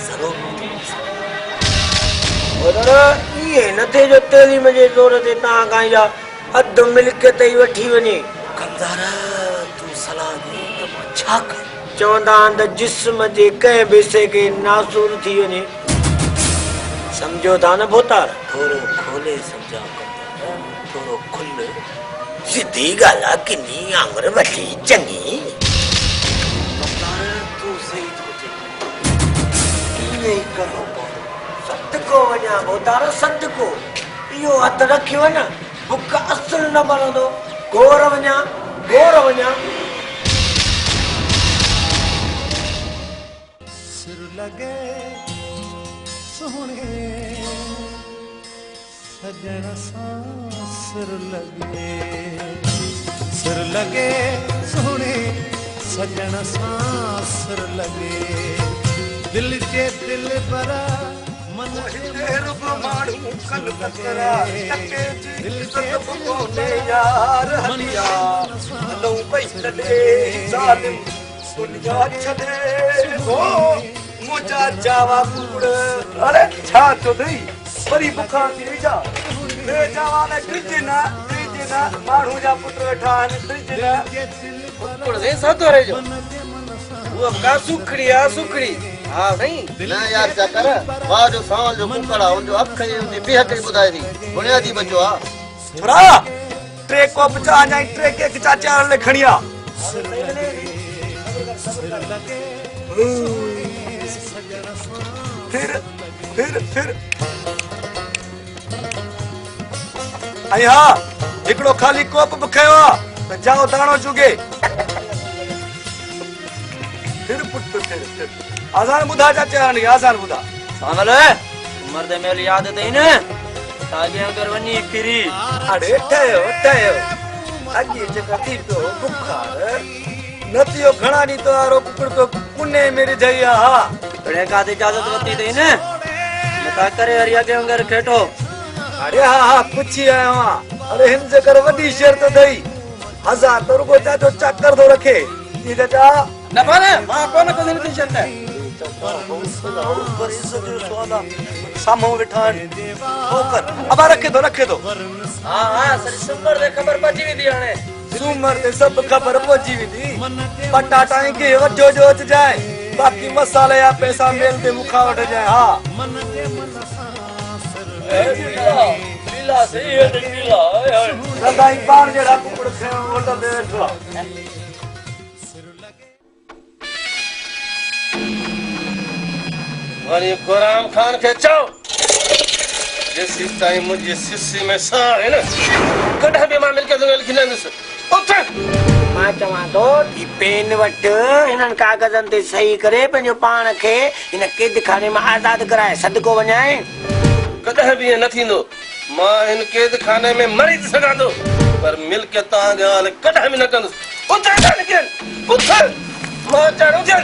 ज़रूरु नथो थी सघे ये नथे जो तैलीम जे ज़ोर ते तव्हां खां इहा अधु मिल्कियत ई वठी वञे कमदार तूं सलाह ॾे त मां छा कयां चवंदा आहिनि त जिस्म जे कंहिं बि हिसे खे नासूर थी वञे समझो था न बोतार थोरो खोले समझा थोरो खुल सिधी गाला किनी आंगर वठी चंगी तू सही तो नहीं करो सत को वञा बोतार सत को इहो हथ रखियो न बुक असुल न बनंदो गोर वञा सिर लगे सोने सजन सां सिर लगे सोने सजन सां सिर लगे दिल जे दिल बरा मन रुग माण्हू कल बकरा टके दिल जे कोने यार हलिया लो पई तडे जालिम दुनिया छडे हो मुजा जावा कूड़ अरे छा तो दई वरी बुखा थी जा ले जावा ने क्रिजना माण्हू जा पुत्र वेठा आहिनि क्रिजना कुड़ से सातो रहे जो वो का सुखड़ी हां सही ना यार क्या कर वाह जो साल जो कुकड़ा उन जो अख जी बेहकड़ी बुधाई थी बुनियादी बचो आ छोरा ट्रे को बचा जाए ट्रे के चाचा ले खणिया फिर आया एकड़ो खाली कोप बखयो त जाओ दाणो चुगे फिर पुट फिर आसान बुधा चाचा ने आसान बुधा सामल मर्द मेल याद तई न ताजे अगर वनी फिरी अरे ठयो अगे जगती तो बुखार नतियो घणा नी तो आरो कुकड़ तो पुणे मेरी जइया तड़े का दे इजाजत वती तई न मता करे हरिया के अंगर खेटो अरे हाँ कुछ ही आया वहाँ अरे हिंद कर वडी शर्त दई 1000 तो रुको चाचो चक्कर दो रखे ये चाचा न पाने वहां कौन को नहीं शर्त है सामो बैठा होकर अब रखे दो हां सर सुमर दे खबर पची वी दी हने सुमर दे सब खबर पची वी दी पटाटा के वजो जो जाए बाकी मसाले या पैसा मेल दे मुखा उठ जाए हां लीला सही है लीला सदाई बार जेड़ा कुकड़ खे ओटा दे बैठा वाली गुलाम खान के चाओ जैसी टाइम मुझे सिस्सी में सा है ना कड़ा भी मां मिलके तो लिखने न उठ मां चवा तो ई पेन वट इनन कागजन ते सही करे पंजो पाण के इन कैद खाने में आजाद कराए सदको वणाए कदा भी न थींदो मां इन कैद खाने में मरी सगा दो पर मिल के ता हाल कदा भी न कंदो उठ निकल उठ मां चढ़ो जन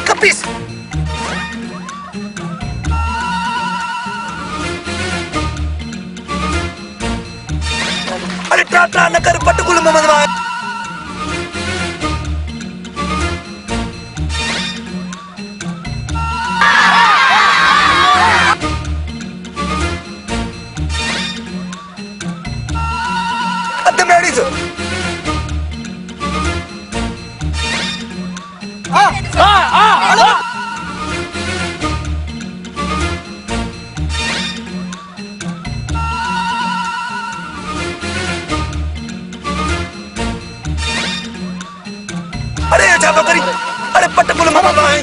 Kapis. अरे ट्रा न कर पटकुल मोहम्मद भाई अद्दे मेड़ी से अरे पटकुल मोहम्मद भाई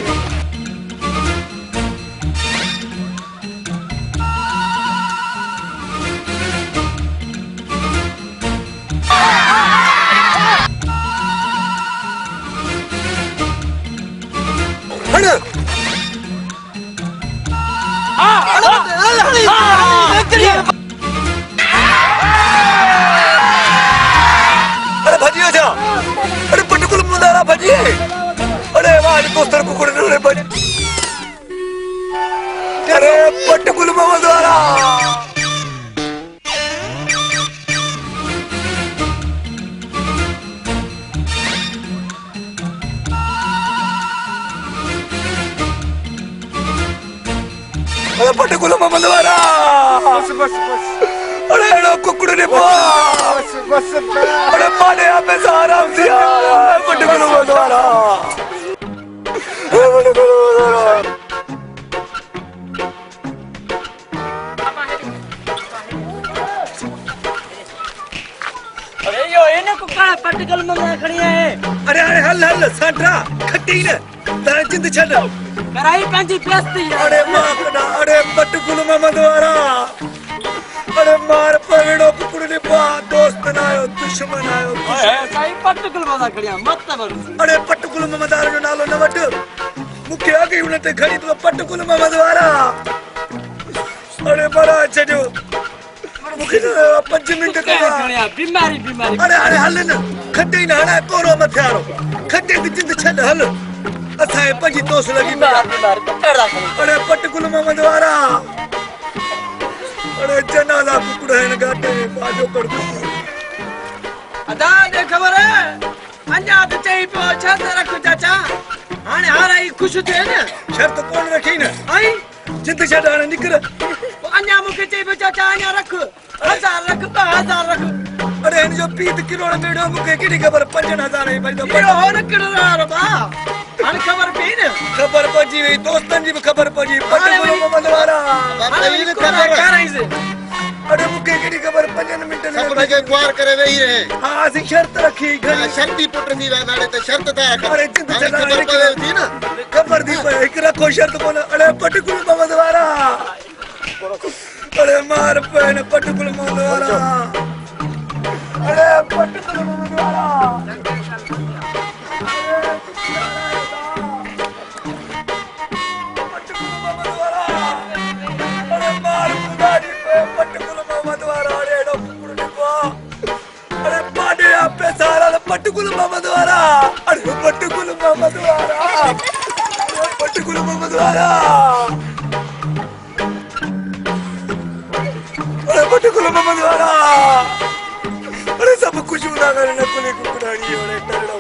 अरे पटकुल मोहम्मद वारा बस बस बस अरे एड़ो कुकड़ ने बस बस अरे पाने आपे सारा दिया पटकुल मोहम्मद वारा पटकुल मोहम्मद वारा अरे यो इने को का पटकल में खड़ी है। अरे अरे हल हल सांट्रा खट्टी ने तारे जिंद छड़ कराई पंजी बेस्ती है। अरे मां अरे पटकुल मोहम्मद वारा अरे मार पवेड़ो कुकड़ ने पा दोस्त ना आयो दुश्मन आयो काई पटकल में खड़ी है मत बरसी। अरे पटकुल मोहम्मद वारा जो नालो न वट मुखे आ गई उनते खड़ी तो पटकुल मोहम्मद वारा अरे बड़ा छजो मुखे 5 मिनट का बीमारी बीमारी अरे अरे हल न खड्डे न हणा कोरो मथे आरो खड्डे दी जिंद छड़ हल असाए पंजी दोस्त लगी बीमारी तो करदा खड़ी। अरे पटकुल मोहम्मद वारा अरे जनाला कुकड़ है न गाटे बाजो कर अदा दे खबर है अन्या तो चई पो छत रख चाचा हाने हाराई खुश थे न शर्त कौन रखी न आई जिंद छड़ हण निकर अन्या मुके चई पो चाचा अन्या रख 1000 रख 2000 रख। अरे इन जो पीत किलो मेड़ो मुके किडी खबर 5000 है भाई तो किलो हो न किलो रो बा हाने खबर पई न खबर पजी वई दोस्तन जी भी खबर पजी पटकुल मोहम्मद वारा हाने खबर कराई से अरे मुके किडी खबर 5 मिनट में सब के गुआर करे वही रहे हां सी शर्त रखी घणी शर्ती पुटनी वाले तो शर्त था अरे जिंद चला खबर थी ना खबर दी पे एक रखो शर्त बोले अरे पटकुल मोहम्मद वारा अरे मार पे न पटकुल मोहम्मद वारा अरे पटकुल मोहम्मद वारा पटकुल मोहम्मद वारा अरे मार पुदारी पे पटकुल मोहम्मद वारा अरे एडो कुकड़ ने को अरे पाडे आपे सारा पटकुल मोहम्मद वारा अरे पटकुल मोहम्मद वारा पटकुल मोहम्मद वारा अरे पटकुल मोहम्मद वारा अरे सब कुछ उड़ा करने कुली कुकड़ानी और टरड़ा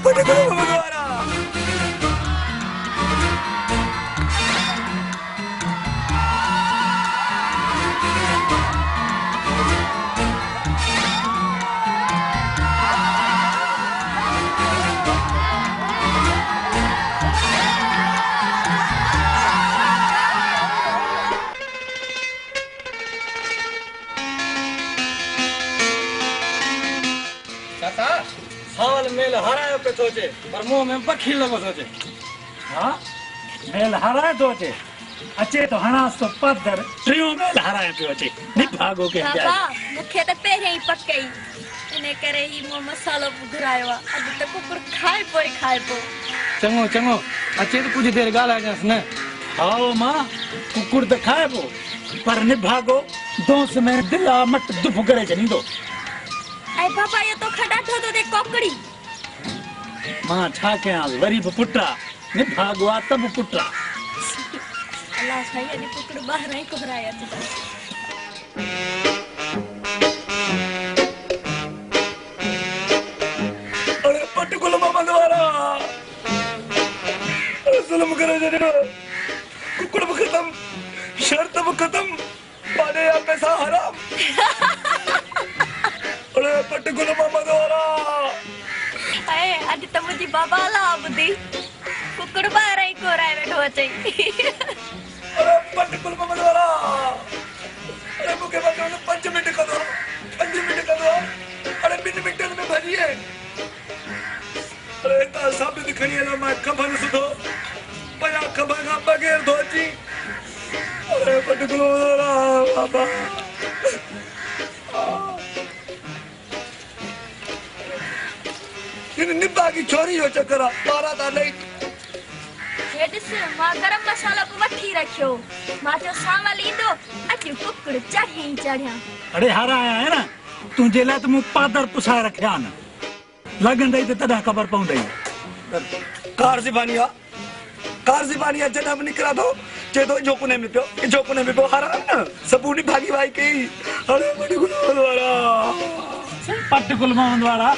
पटकुल मोहम्मद वारा साल मेल हरायो पे सोचे पर मुंह में पखी लगो सोचे हाँ मेल हरायो तो अचे अचे तो हणास तो पत्थर ट्रियो मेल हरायो पे अचे निभागो के बाबा मुखे तो पहले ही पकई इने करे ही मो मसालो घुरायो अब तो कुकुर खाए पो चंगो चंगो अचे तो कुछ देर गाला जस न हाओ मां कुकुर तो खाए पो पर निभागो दोस्त में दिला मट दुफ करे चनी दो ऐ बाबा ये तो खड़ा ठो तो दे कोकड़ी मां छा कया वरी भी पुट्रा निभागो आ तब पुट्रा अल्लाह साईं ने कुकुर बाहर ही घुराया तो अरे पटकुल मोहम्मद वारा अरे जुल्म करे जने कुकड़ भी खत्म शर्त भी खत्म पाने या पैसा हराम अरे पटकुल मोहम्मद वारा ऐ आज तो मुझे बाबा ला बुद्धि कुकुर बाहर ही घुराया बैठो अचे अरे पटकुल मोहम्मद वारा अरे मुके बात 5 मिनट का दो अरे 2 मिनट में भजिए अरे ता साबित खणी ना मैं खबर सुधो पया खबर का बगैर धोची अरे पटकुल वारा बाबा इन निब्बा की छोरी हो चकरा पारा ता नहीं हेडस मां गरम मसाला को वठी रखियो मां जो सावल ईंदो अची कुकुर चढ़िया अरे हारा आया है ना तुझे ला तो मु पादर पुसा रखया न लगन दई ते तदा खबर पौंदई कार ज़िबानिया जनाब निकला तो चे तो जोकुने में पियो हारा न सबूनी भागी भाई के अरे पटकुल वाला पटकुल मोहम्मद वाला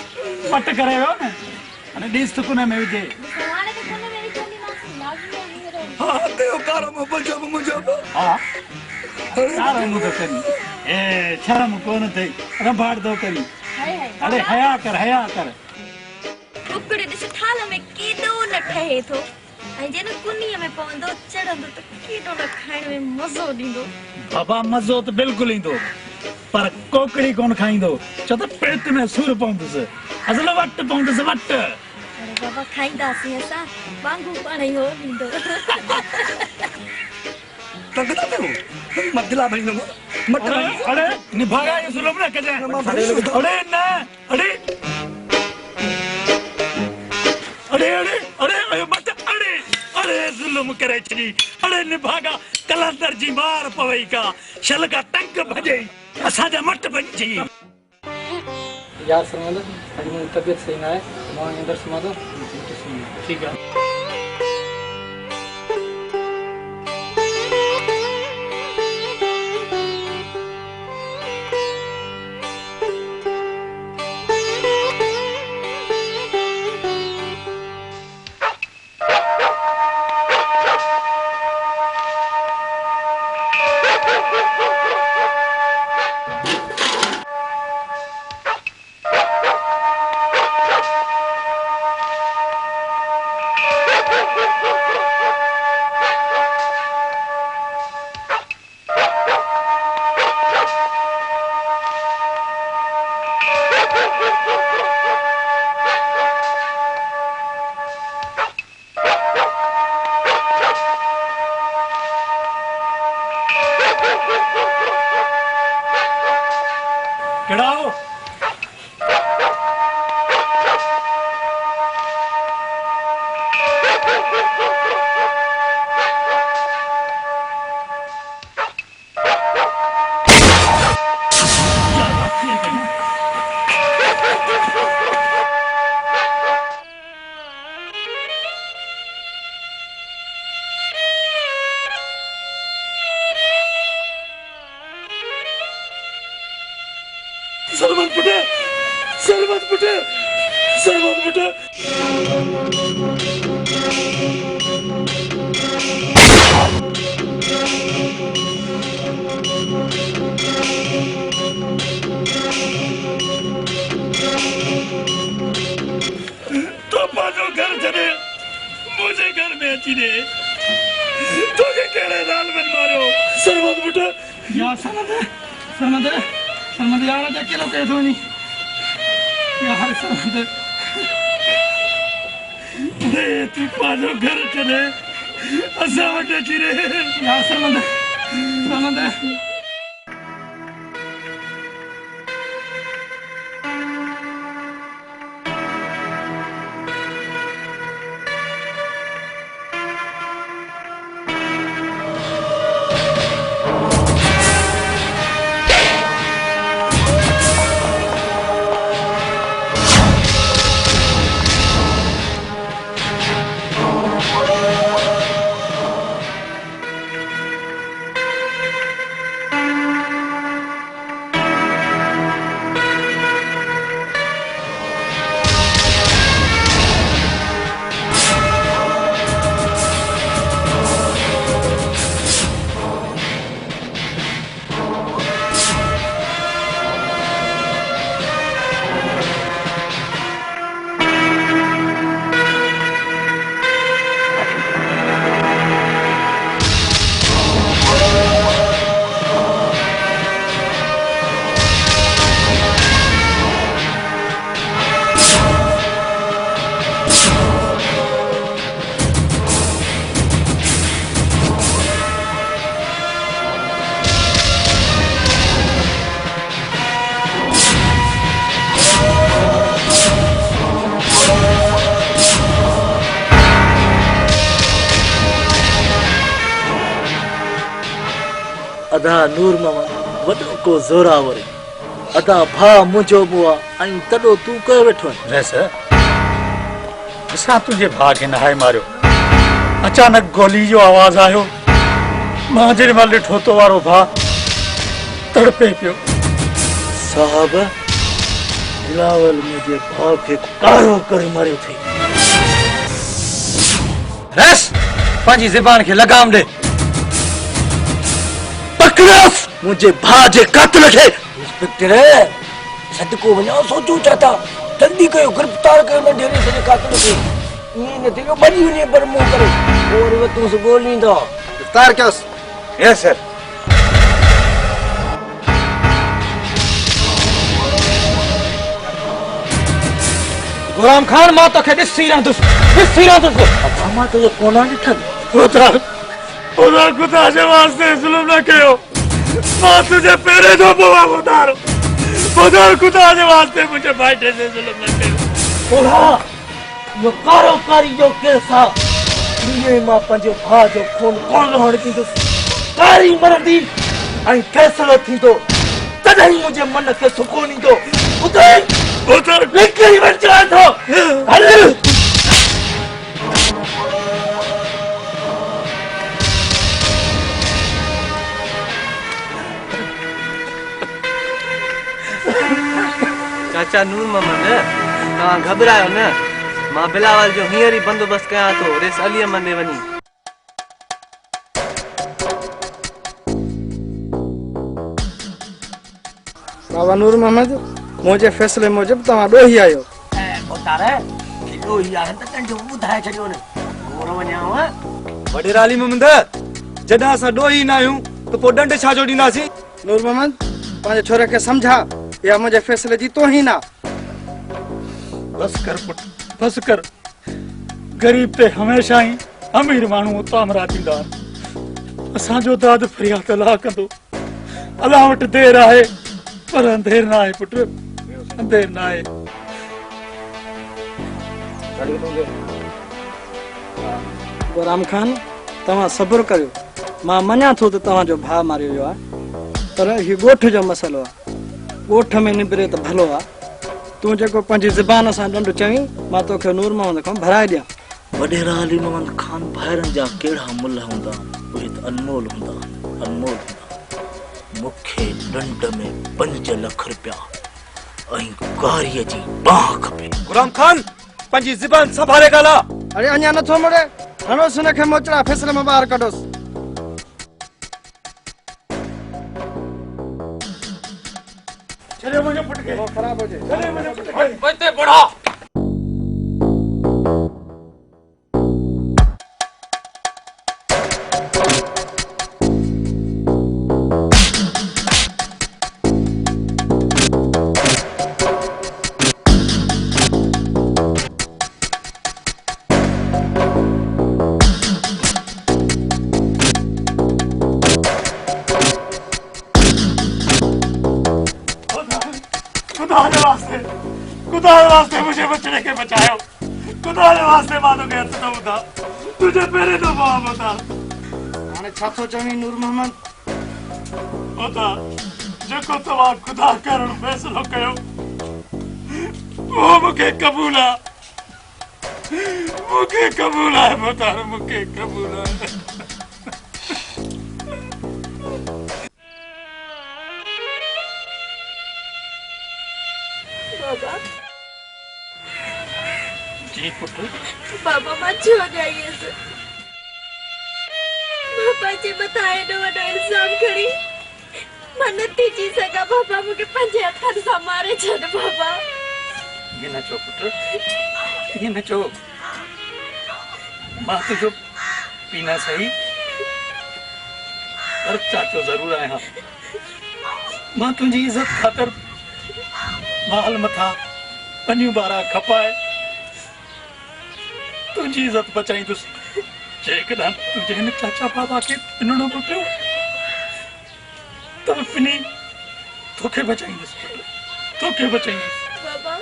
पट करे हो न अने डीस तो कुने में विजे हाने तो कोने में चली ना लाजमी है रे हां ते यो कारो मोबाइल जो मुझे हाँ कारो मुझे करी ए शर्म कौन थई रंभाड़ दो करी अरे हया कर कुकड़े ॾिस थाल में केॾो न ठहे थो ऐं जन कुनीअ में पवंदो चढ़ंदो त केॾो न खाइण में मज़ो ॾींदो बाबा मज़ो त बिल्कुलु ईंदो पर कोकड़ी कोन खाईंदो छो त पेट में सूर पवंदुसि असल वट पवंदुसि वट अरे बाबा खाईंदासीं असां वांगू पाण ई हो ॾींदो तगड़ा में हो मधला भाई नो मत अरे निभागा ये जुल्म न कजे अरे ना अरे अरे अरे अरे अरे मत अरे अरे जुल्म करे छड़ी अरे निभागा कलंदर जी मार पवई का शल का टंक भजे असा जा मट बंजी यार समझ मेरी तबीयत सही ना है मैं अंदर समा दो ठीक है केड़ाओ सरबत पुटे तो पाजो घर चले मुझे घर में अची रे तो के केड़े दाल में मारो सरबत पुटे या समझ यार जा किलो कैसो नहीं यार समझ तू पाजो घर चले असा वटे चिरे यार समझ अदा नूर मामा वडो को जोरावर अदा भा मुझो बुआ आई तडो तू कयो वेठो रस असा तुझे भा के नहाए मारियो अचानक गोली जो आवाज आयो मां जे मल ॾिठो तो वारो भा तड़पे पियो साहब दिलावल मुझे भा के कारो करे मारियो थी रस पंहिंजी ज़बान खे लगाम ॾे पकड़ोस मुंहिंजे भाउ जे क़त्ल खे इंस्पेक्टर सदको वञो सोचो चाहता जल्दी कयो गिरफ्तार कयो न डेरे से कातल खे ये न थियो बड़ी वञे पर मुंह करे और वो तू से ॻोल्हींदो गिरफ्तार कयोस यस सर गुलाम खान मां तोखे ॾिसी रहंदुसि मां तो कोना ॾिठन खुदा जे वास्ते ज़ुल्म न कयो मां तुंहिंजे पेरे जो पवां ॿुधार खुदा जे वास्ते मुंहिंजे भाइटे से ज़ुल्म न कयो ओढ़ा यो कारोकारी जो केस आहे ये मां पंहिंजे भाउ जो खून कोन रहण ॾींदुसि कारी मरंदी ऐं फ़ैसिलो थींदो तॾहिं मुंहिंजे मन खे सुकून ईंदो ॿुधर निकिरी वञ चवां थो हल चाचा नूर मोहम्मद तव्हां घबरायो न मां बिलावल जो हींअर ई बंदोबस्त कयां थो रेस अलीअ मंदे वञी बाबा नूर मोहम्मद मुझे फैसले मुजब तव्हां ॾोही आयो तारे किलो ही आहे त कंजो ॿुधाए छॾियो न गोर वञाव वॾेराली मोहम्मद जॾहिं असां ॾोही न आहियूं त पोइ ॾंड छा जो ॾींदासीं नूर मोहम्मद पंहिंजे छोरे खे सम्झा या मुंहिंजे फैसले जी तोहीन आहे बस कर पुट बस कर गरीब ते हमेशा ही अमीर माण्हू उतामरा थींदा असांजो दाद फरियाद अलाह कंदो अलाह वटि देर आहे पर अंधेर न आहे पुट अंधेर न आहे गुलाम खान तव्हां सब्र करियो मां मञा थो त तव्हांजो भाउ मारियो वियो आहे पर हीउ ॻोठ जो मसइलो आहे ॻोठ में निबिरे त भलो आहे तूं जेको पंहिंजी ज़बान सां ॾंडु चवीं मां तोखे नूर मोहम्मद खां भराए ॾियां वॾेरा अली मोहम्मद खान ॿाहिरनि जा कहिड़ा मुल हूंदा उहे त अनमोल हूंदा मूंखे ॾंड में 5 लख रुपया ऐं गारीअ जी बाह खपे गुलाम खान पंहिंजी ज़बान संभाले ॻाल्हा अरे अञा नथो मुड़े हणोसि हुनखे मोचड़ा फैसले में ॿाहिरि कढोसि चलियो मुंहिंजे पुट खे ख़राब हुजे चलियो मुंहिंजे पुट खे वञते बुढ़ा खुदा के वास्ते मुझे बचने के बचायो खुदा के वास्ते मानो के हथ तो बता तुझे पेरे तो मां बता हाणे छा थो चवीं नूर मोहम्मद बता जेको तवा खुदा करण फैसलो कयो वो मुके कबूल है बता मुके कबूल है बाबा जी पुत्र बाबा मत हो जाइए सर बाबा जी बताए न वडो इल्जाम करी मन थी जी सका बाबा मुके पंजे हथन सा मारे छड़ बाबा ये न चो पुत्र ये न चो मां तुझो पीना सही पर चाचो जरूर आया मां तुझी इज्जत खातर माल मथा पनियूं बारा खपाए तुझी इज्जत बचाईंदुसि जेकॾहिं तुझे हिन चाचा बाबा खे पिनणो बि पियो त पिनी तोखे बचाईंदुसि बाबा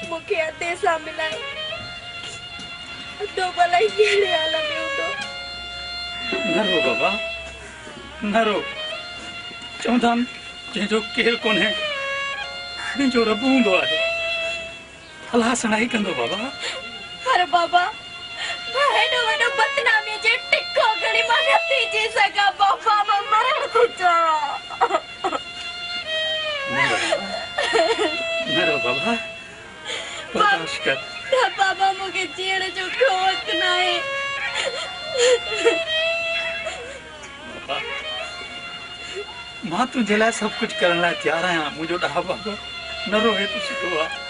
मुके अदे सा मिलाए दो भलाई केड़े हाल में हूंदो न रो बाबा न रो चवंदा जंहिंजो केरु कोन्हे मुंहिंजो रब हूंदो आहे अलाह सणाई कंदो बाबा अरे बाबा हेडो वडो बदनामी जे टिको घणी मां नथी जी सघां बाबा मां मरण थी चाहियां न रो बाबा बर्दाश्त कर बाबा मुखे जीअण जो को वक़्तु न आहे मां तुझे लाइ सब कुछ करण लाइ तैयार आहियां मुझो ॾाह बाबा न रोए तो सुठो आहे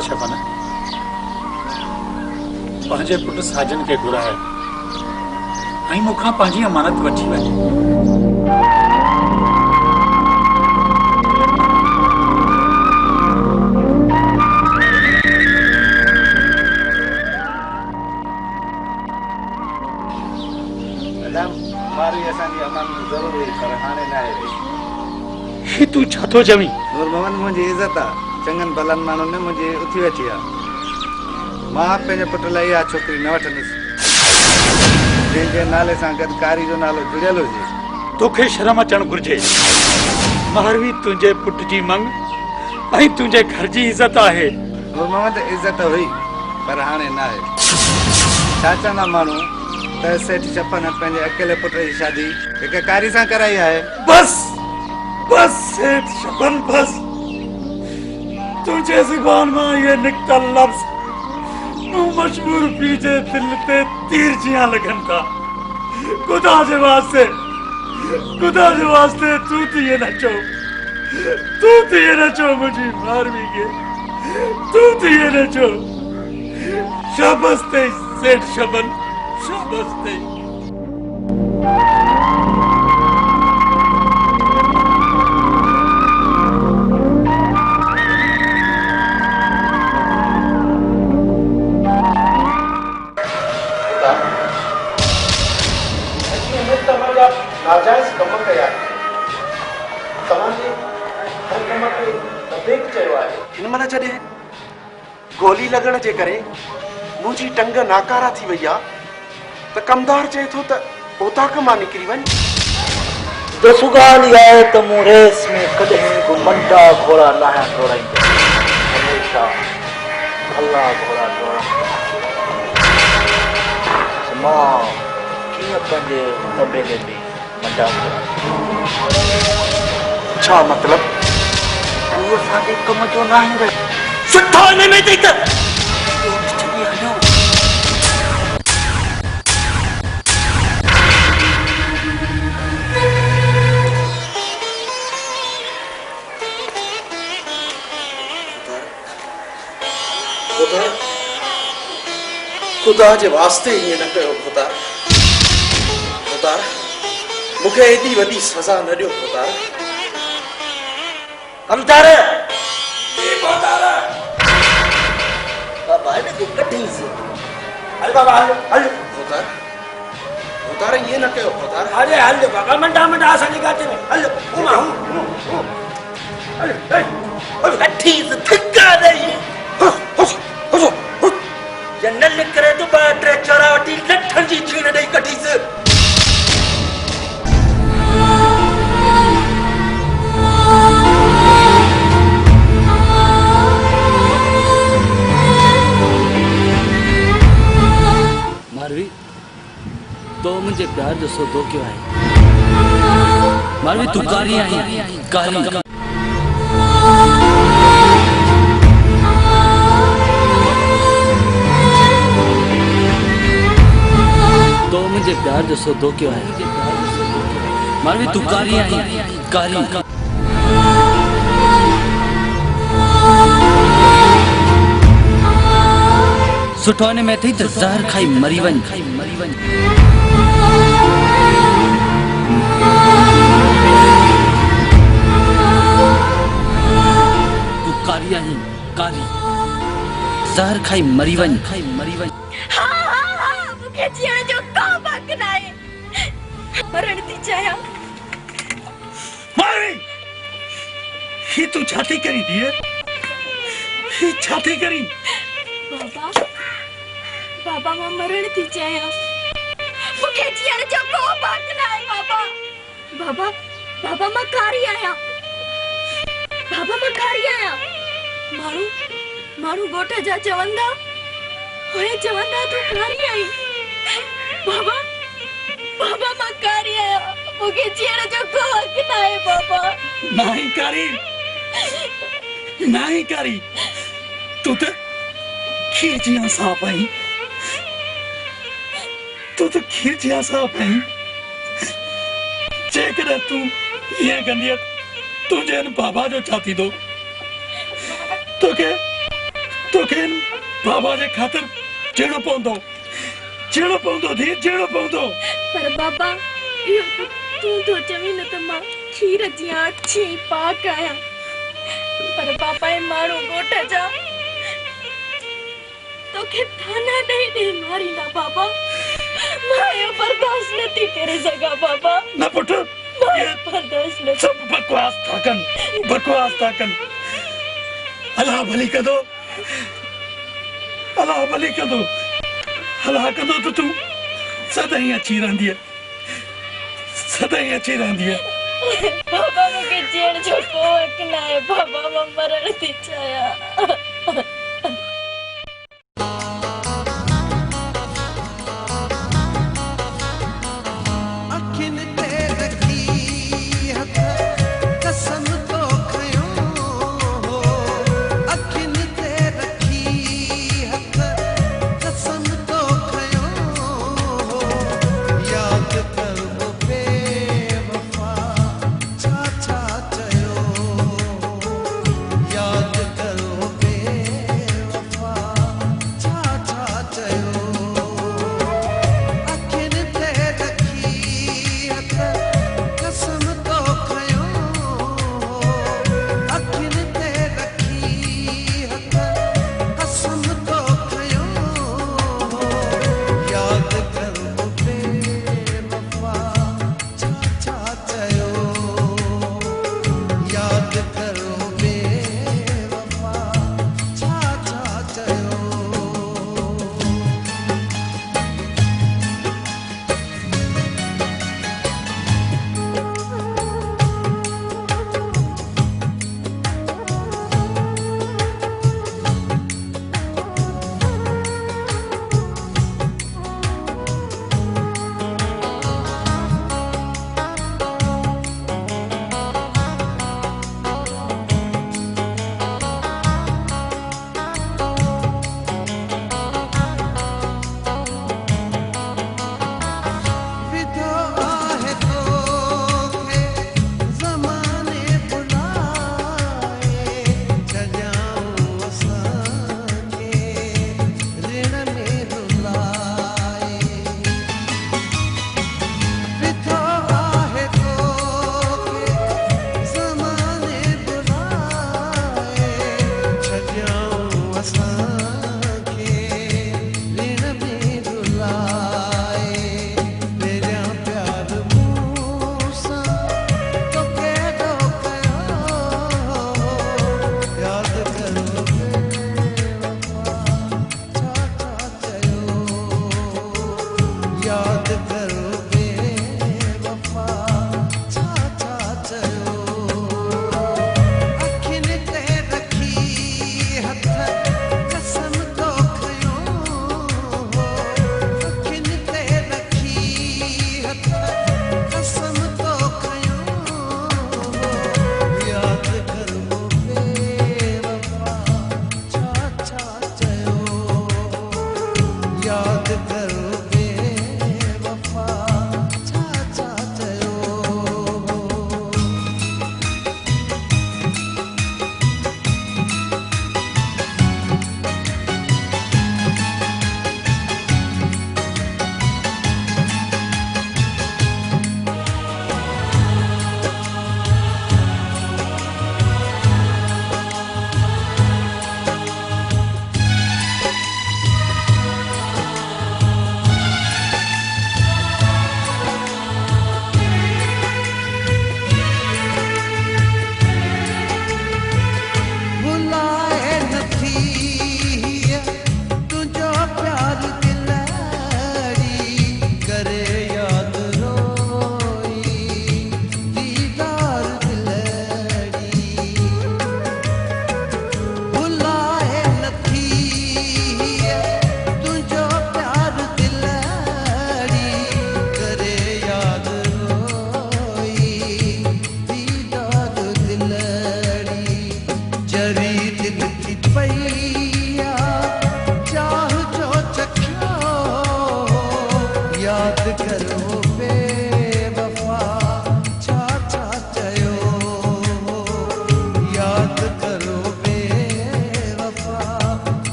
शपन पंहिंजे पुट साजन के घुराए ऐं मूंखां पंहिंजी अमानत वठी वञे मारी असांजी अमानत ज़रूरी पर हाणे न आहे ही तूं छा थो चवीं नूर मोहम्मद मुंहिंजी इज़त आहे चङनि भलनि माण्हुनि ने मुंहिंजी उथी वेठी आहे मां पंहिंजे पुट लाइ इहा छोकिरी न वठंदुसि जंहिंजे नाले सां गॾु कारी जो नालो जुड़ियल हुजे तोखे शर्म अचणु घुर्जे मारवी तुंहिंजे पुट जी मंग ऐं तुंहिंजे घर जी इज़त आहे नूर मोहम्मद इज़त हुई पर हाणे न आहे छा चवंदा माण्हू त सेठ छपन पंहिंजे अकेले पुट जी शादी हिकु कारी सां कराई आहे बस बस सेठ छपन बस तुझे ज़ुबान मां ये निकतल लफ्ज़ नू मशहूर पीजे दिल ते तीर जियां लगन था खुदा जे वास्ते तू ये न चो मुझी मारवी के तू ये न चो शाबाश ते सेठ शबन शाबाश ते नाजायज़ कम कया तव्हांजे हर कम खे नबेक चयो आहे हिन महिल जॾहिं गोली लॻण जे करे मुंहिंजी टंग नाकारा थी वई आहे त कमदार चए थो त ओताक मां निकिरी वञ दसुगाल आहे त मूं रेस में कॾहिं को मंडा घोड़ा न दौड़ाईंदो हमेशा भला घोड़ा दौड़ाईंदो मां कीअं पंहिंजे तबेले में मंडा छा मतलब उहो असांजे कम जो न आहे सुठो हिन में अथई त छॾी हलियो खुदा जे वास्ते ईअं न कयो खुदा खुदा मूंखे एॾी वॾी सज़ा न ॾियो खुदा कमदार बाबा ने को कटीस हल बाबा हल खुदा खुदा ईअं न कयो खुदा अरे हल बाबा मंडा असांजे गाते में हल घुमा हल कटीस थका नहीं जनल करे तो बाटे चरावटी लठन जी छीन दई कटीस मारवी तो मुझे प्यार जो सौदो क्यों है मारवी तू कारी आई कारी तो मुझे प्यार जो सौदो क्यों है मारवी तू कारी आई कारी सुठोने में थी तो जहर खाई मरी वन तू कारी आई कारी जहर खाई मरी वन हाँ मुझे जीने जो काम बाकी है मरण थी चाहिए मारवी ही तू छाती करी दिए ही छाती करी बाबा मां मरण थी चाहिए मुझे जीने जो काम बाकी है बाबा मां कारी आया मारू मारू गोठे जा चवंदा होए चवंदा तू कारी आई बाबा बाबा मां कारी आया मुके चेहरे जो को हक ना है बाबा नहीं कारी तू तो खींचिया साफ आई जेकर तू ये गंदियत तुझे इन बाबा जो चाहती दो तो के बाबा जे खातिर जेड़ो पौंदो धी जेड़ो पौंदो पर बाबा यो तू तो चवी न त मां खीर जिया अच्छी पाक आया पर पापा ए मारो गोटा जा तो के थाना नहीं दे मारी ना बाबा माया बर्दाश्त नहीं करे सका बाबा ना पुट माया बर्दाश्त नहीं सब बकवास थाकन अल्लाह भली कदो तो तू सदाई अच्छी रहंदी है बाबा मुके जेड़ जो को हक ना है बाबा मैं मरण थी चाया याद करो बे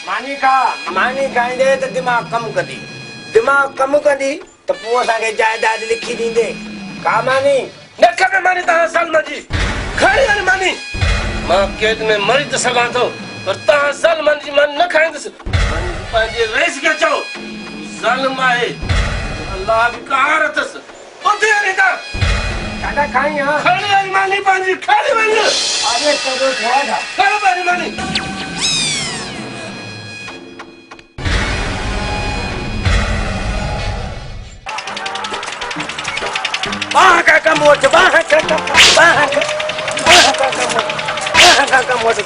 मानी खाईंदे त दिमाग़ कमु कंदी दिमाग़ कमु कंदी त पोइ असांखे जायदाद लिखी ॾींदे का मानी न खपे मानी तव्हां सलमा जी खणी वञ मानी मां कैद में मरी त सघां थो पर तव्हां सलमा जी मानी न खाईंदुसि पंहिंजे रईस खे चओ ज़ालिम आहे अल्लाह बि क़हार अथसि उते वञी तव्हां ॾाढा खाई हा खणी वञ मानी पंहिंजी खणी वञ अरे करो थोड़ा खणो पंहिंजी मानी बाह का कम वठ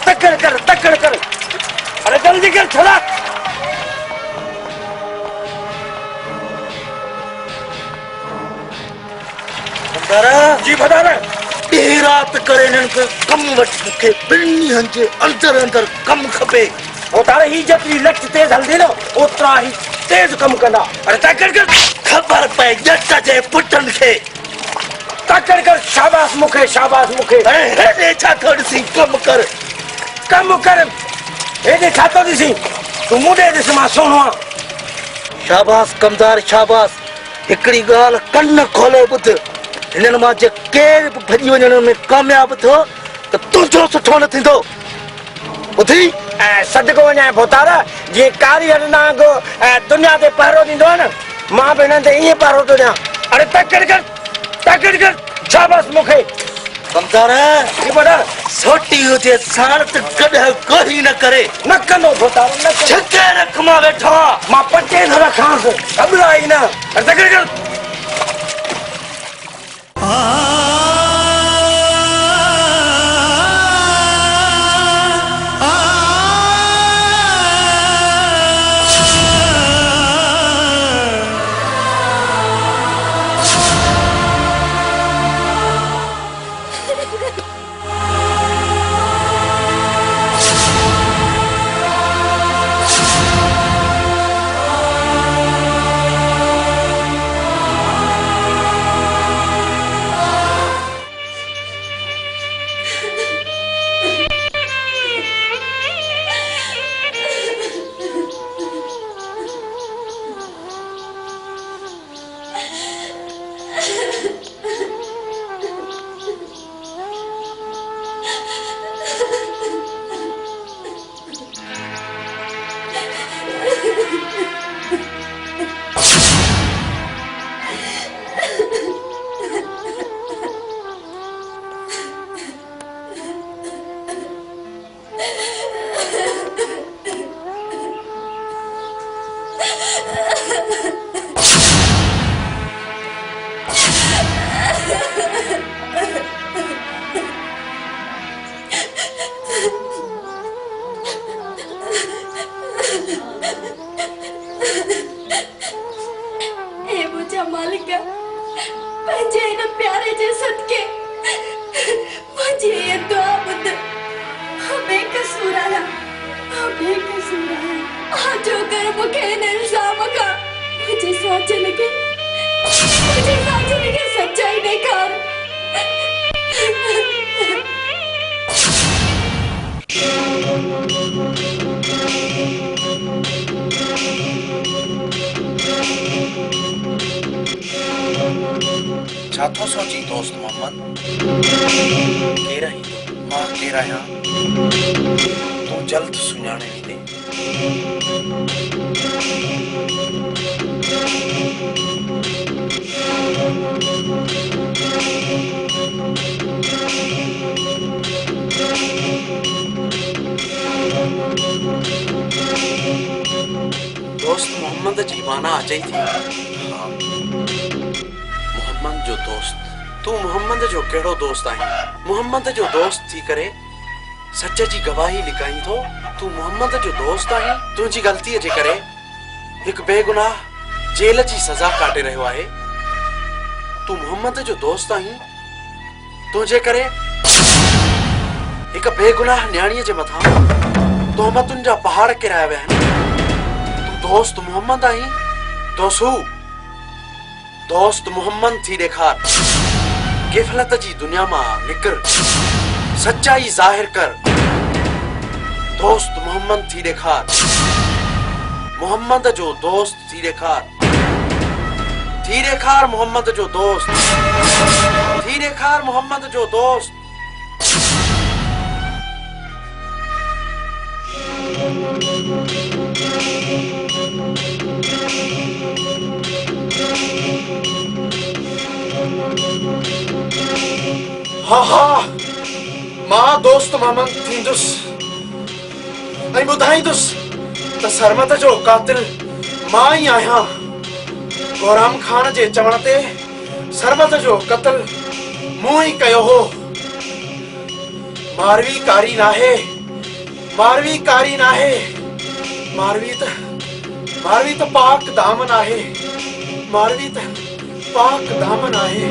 तकड़ कर अरे जल्दी कर छोड़ा जी बदारा रात करे इनके कम वठ के बिन्नी हंजे अंदर कम खपे वो तारे ही जतरी लक्ष्य तेज हल्दी नो उतरा ही तेज कम करना अरे तकड़ कर खबर पे जट जे पुटन के तकड़ कर शाबाश मुखे अरे हे छा थोड़ी सी कम कर हे छा तो दिसी तू मुंडे दिस मां सोनवा शाबाश कमदार शाबाश एकड़ी गाल कन्न खोले बुध हिनन मां जे केर भजी वञण में कामयाब थो त तुंहिंजो सुठो न थींदो ॿुधी सदको वञा भोतारा जीअं कारी हरनाग दुनिया ते पहरो ॾींदो आहे न मां बि हिननि ते ईअं पहरो थो ॾियां अरे तकड़ कर शाबाश मूंखे कमदार सोटी हुजे साण त कॾहिं कोई न करे न कंदो भोतारो न छके रख मां वेठो मां पटे न रखांसि घबराई न अरे तकड़ कर छातो सोची दोस्त मोहम्मद केरा ही मां केरा या तू जल्द सुनाने दे दोस्त मोहम्मद जी माना आ जाई थी मोहम्मद जो दोस्त तू मोहम्मद जो केड़ो दोस्त आहीं मोहम्मद जो दोस्त थी करे सच जी गवाही लिकाई थो तू मोहम्मद जो दोस्त आहीं तुझी गलती जे करे एक बेगुनाह जेल जी सजा काटे रहो आहे तू मोहम्मद जो दोस्त आहीं तुझे करे एक बेगुनाह न्याणी जे मथा तोहमतुन जा पहाड़ किराया विया आहिनि तू दोस्त मोहम्मद आहीं दोस्त मोहम्मद थी ॾेखार गिफ़लत जी दुनिया मां निकर सच्चाई ज़ाहिर कर दोस्त मोहम्मद थी ॾेखार, मोहम्मद जो दोस्त थी ॾेखार, थी ॾेखार मोहम्मद जो दोस्त, थी ॾेखार मोहम्मद जो दोस्त। हाँ हाँ मां दोस्त मोहम्मद थींदुसि ऐं ॿुधाईंदुसि त सरमत जो कातिल मां ई आहियां। गौराम खान जे चवण ते सरमत जो क़त्ल मूं ई कयो हो। मारवी कारी नाहे, मारवी कारी नाहे, मारवी त पाक दामन आहे, मारवी त पाक दामन आहे।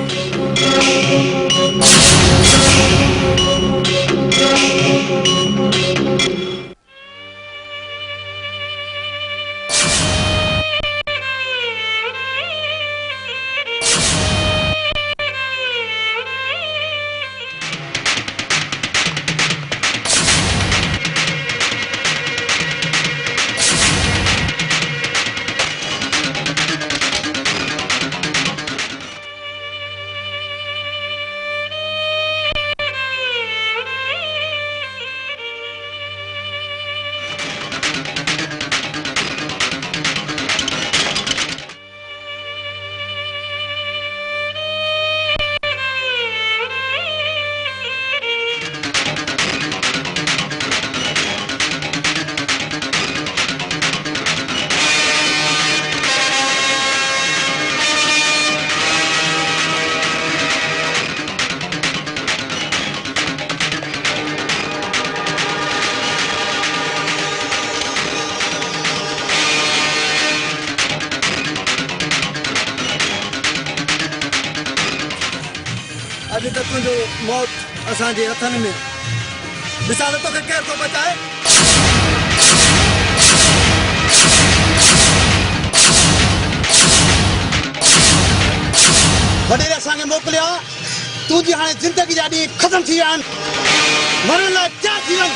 अॼु तक तुंहिंजो मौत असांजे हथनि में। ॾिसां त तोखे केरु थो बचाए। वॾेरे असांखे मोकिलिया, तुंहिंजी हाणे ज़िंदगी जा ॾींहं ख़तमु थी विया आहिनि, मरण लाइ तयारु थी वञ।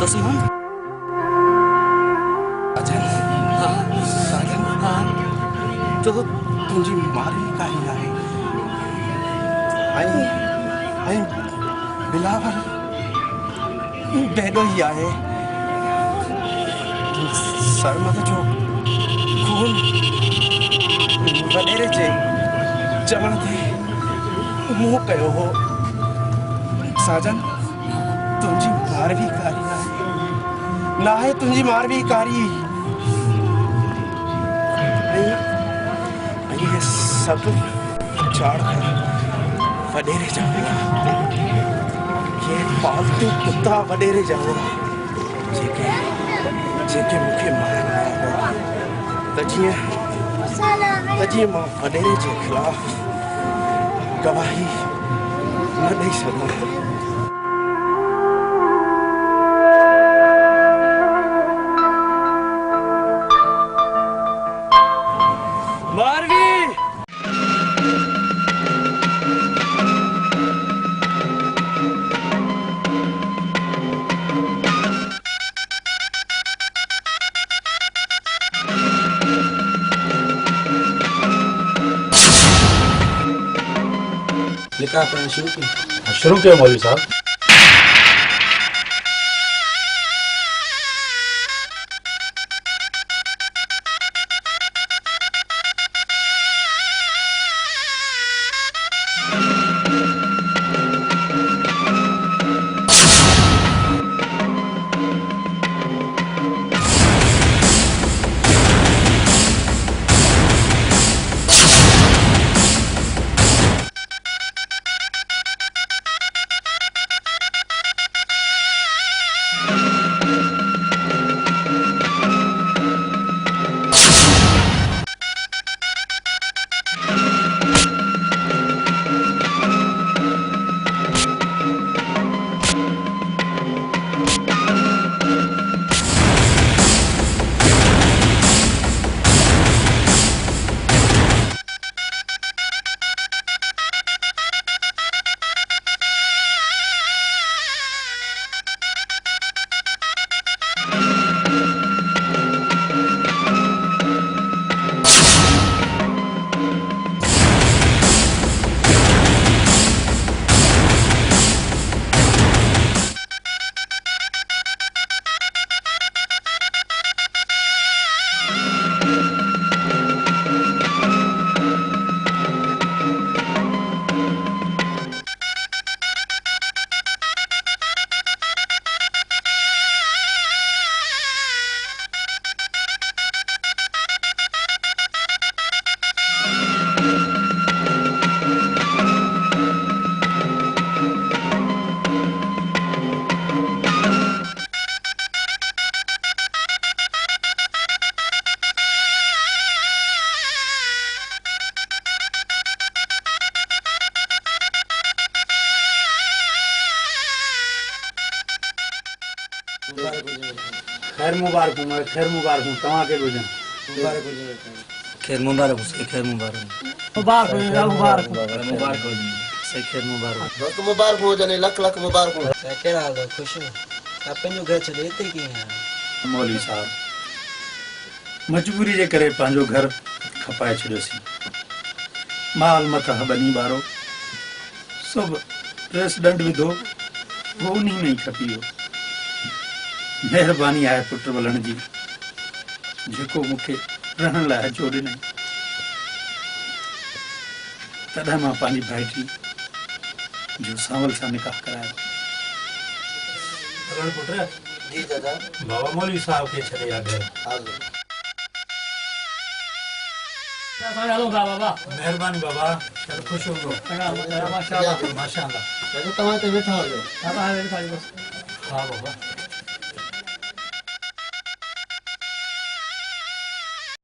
दसी हम जो तुझी मारी काई आहे आई बिलावर बेडो ही आहे सरमद जो खून वडेरे जे चवण ते मुंह कयो हो साजन तुझी मार भी कारी आहे ना है तुझी मार भी कारी ये सब चाड़ वडेरे जावेगा ये पालतू कुत्ता वडेरे जावेगा जेके जेके मुखे मारन आया हो तजिए मां वडेरे जे खिलाफ गवाही न ॾेई सघां लिखा करना शुरू किया मौलवी साहब। खैर मुबारक हूँ तव्हां के बुझां खैर मुबारक हो सही खैर मुबारक मुबारक सही खैर मुबारक दोस्त मुबारक हो जने लख लख मुबारक हो कहिड़ा हाल आहे ख़ुशि तव्हां पंहिंजो घर छॾे हिते कीअं आहियो मौलवी साहब मजबूरी जे करे पंहिंजो घर खपाए छॾियोसीं माल मथां बनी ॿारो सभु रेसिडेंट विधो वो उन्हीं में ही खपी वियो महिरबानी आहे पुट वलण जी जेको मूंखे रहण लाइ अचो ॾिनई तॾहिं मां पंहिंजी भाइटी जो सांवल सां निकाह करायो पुट जी दादा बाबा मौलवी साहब के छॾे आ घर बाबा मेहरबानी बाबा चल खुश हो माशाल्लाह माशाल्लाह तव्हां ते वेठा हुजो हा बाबा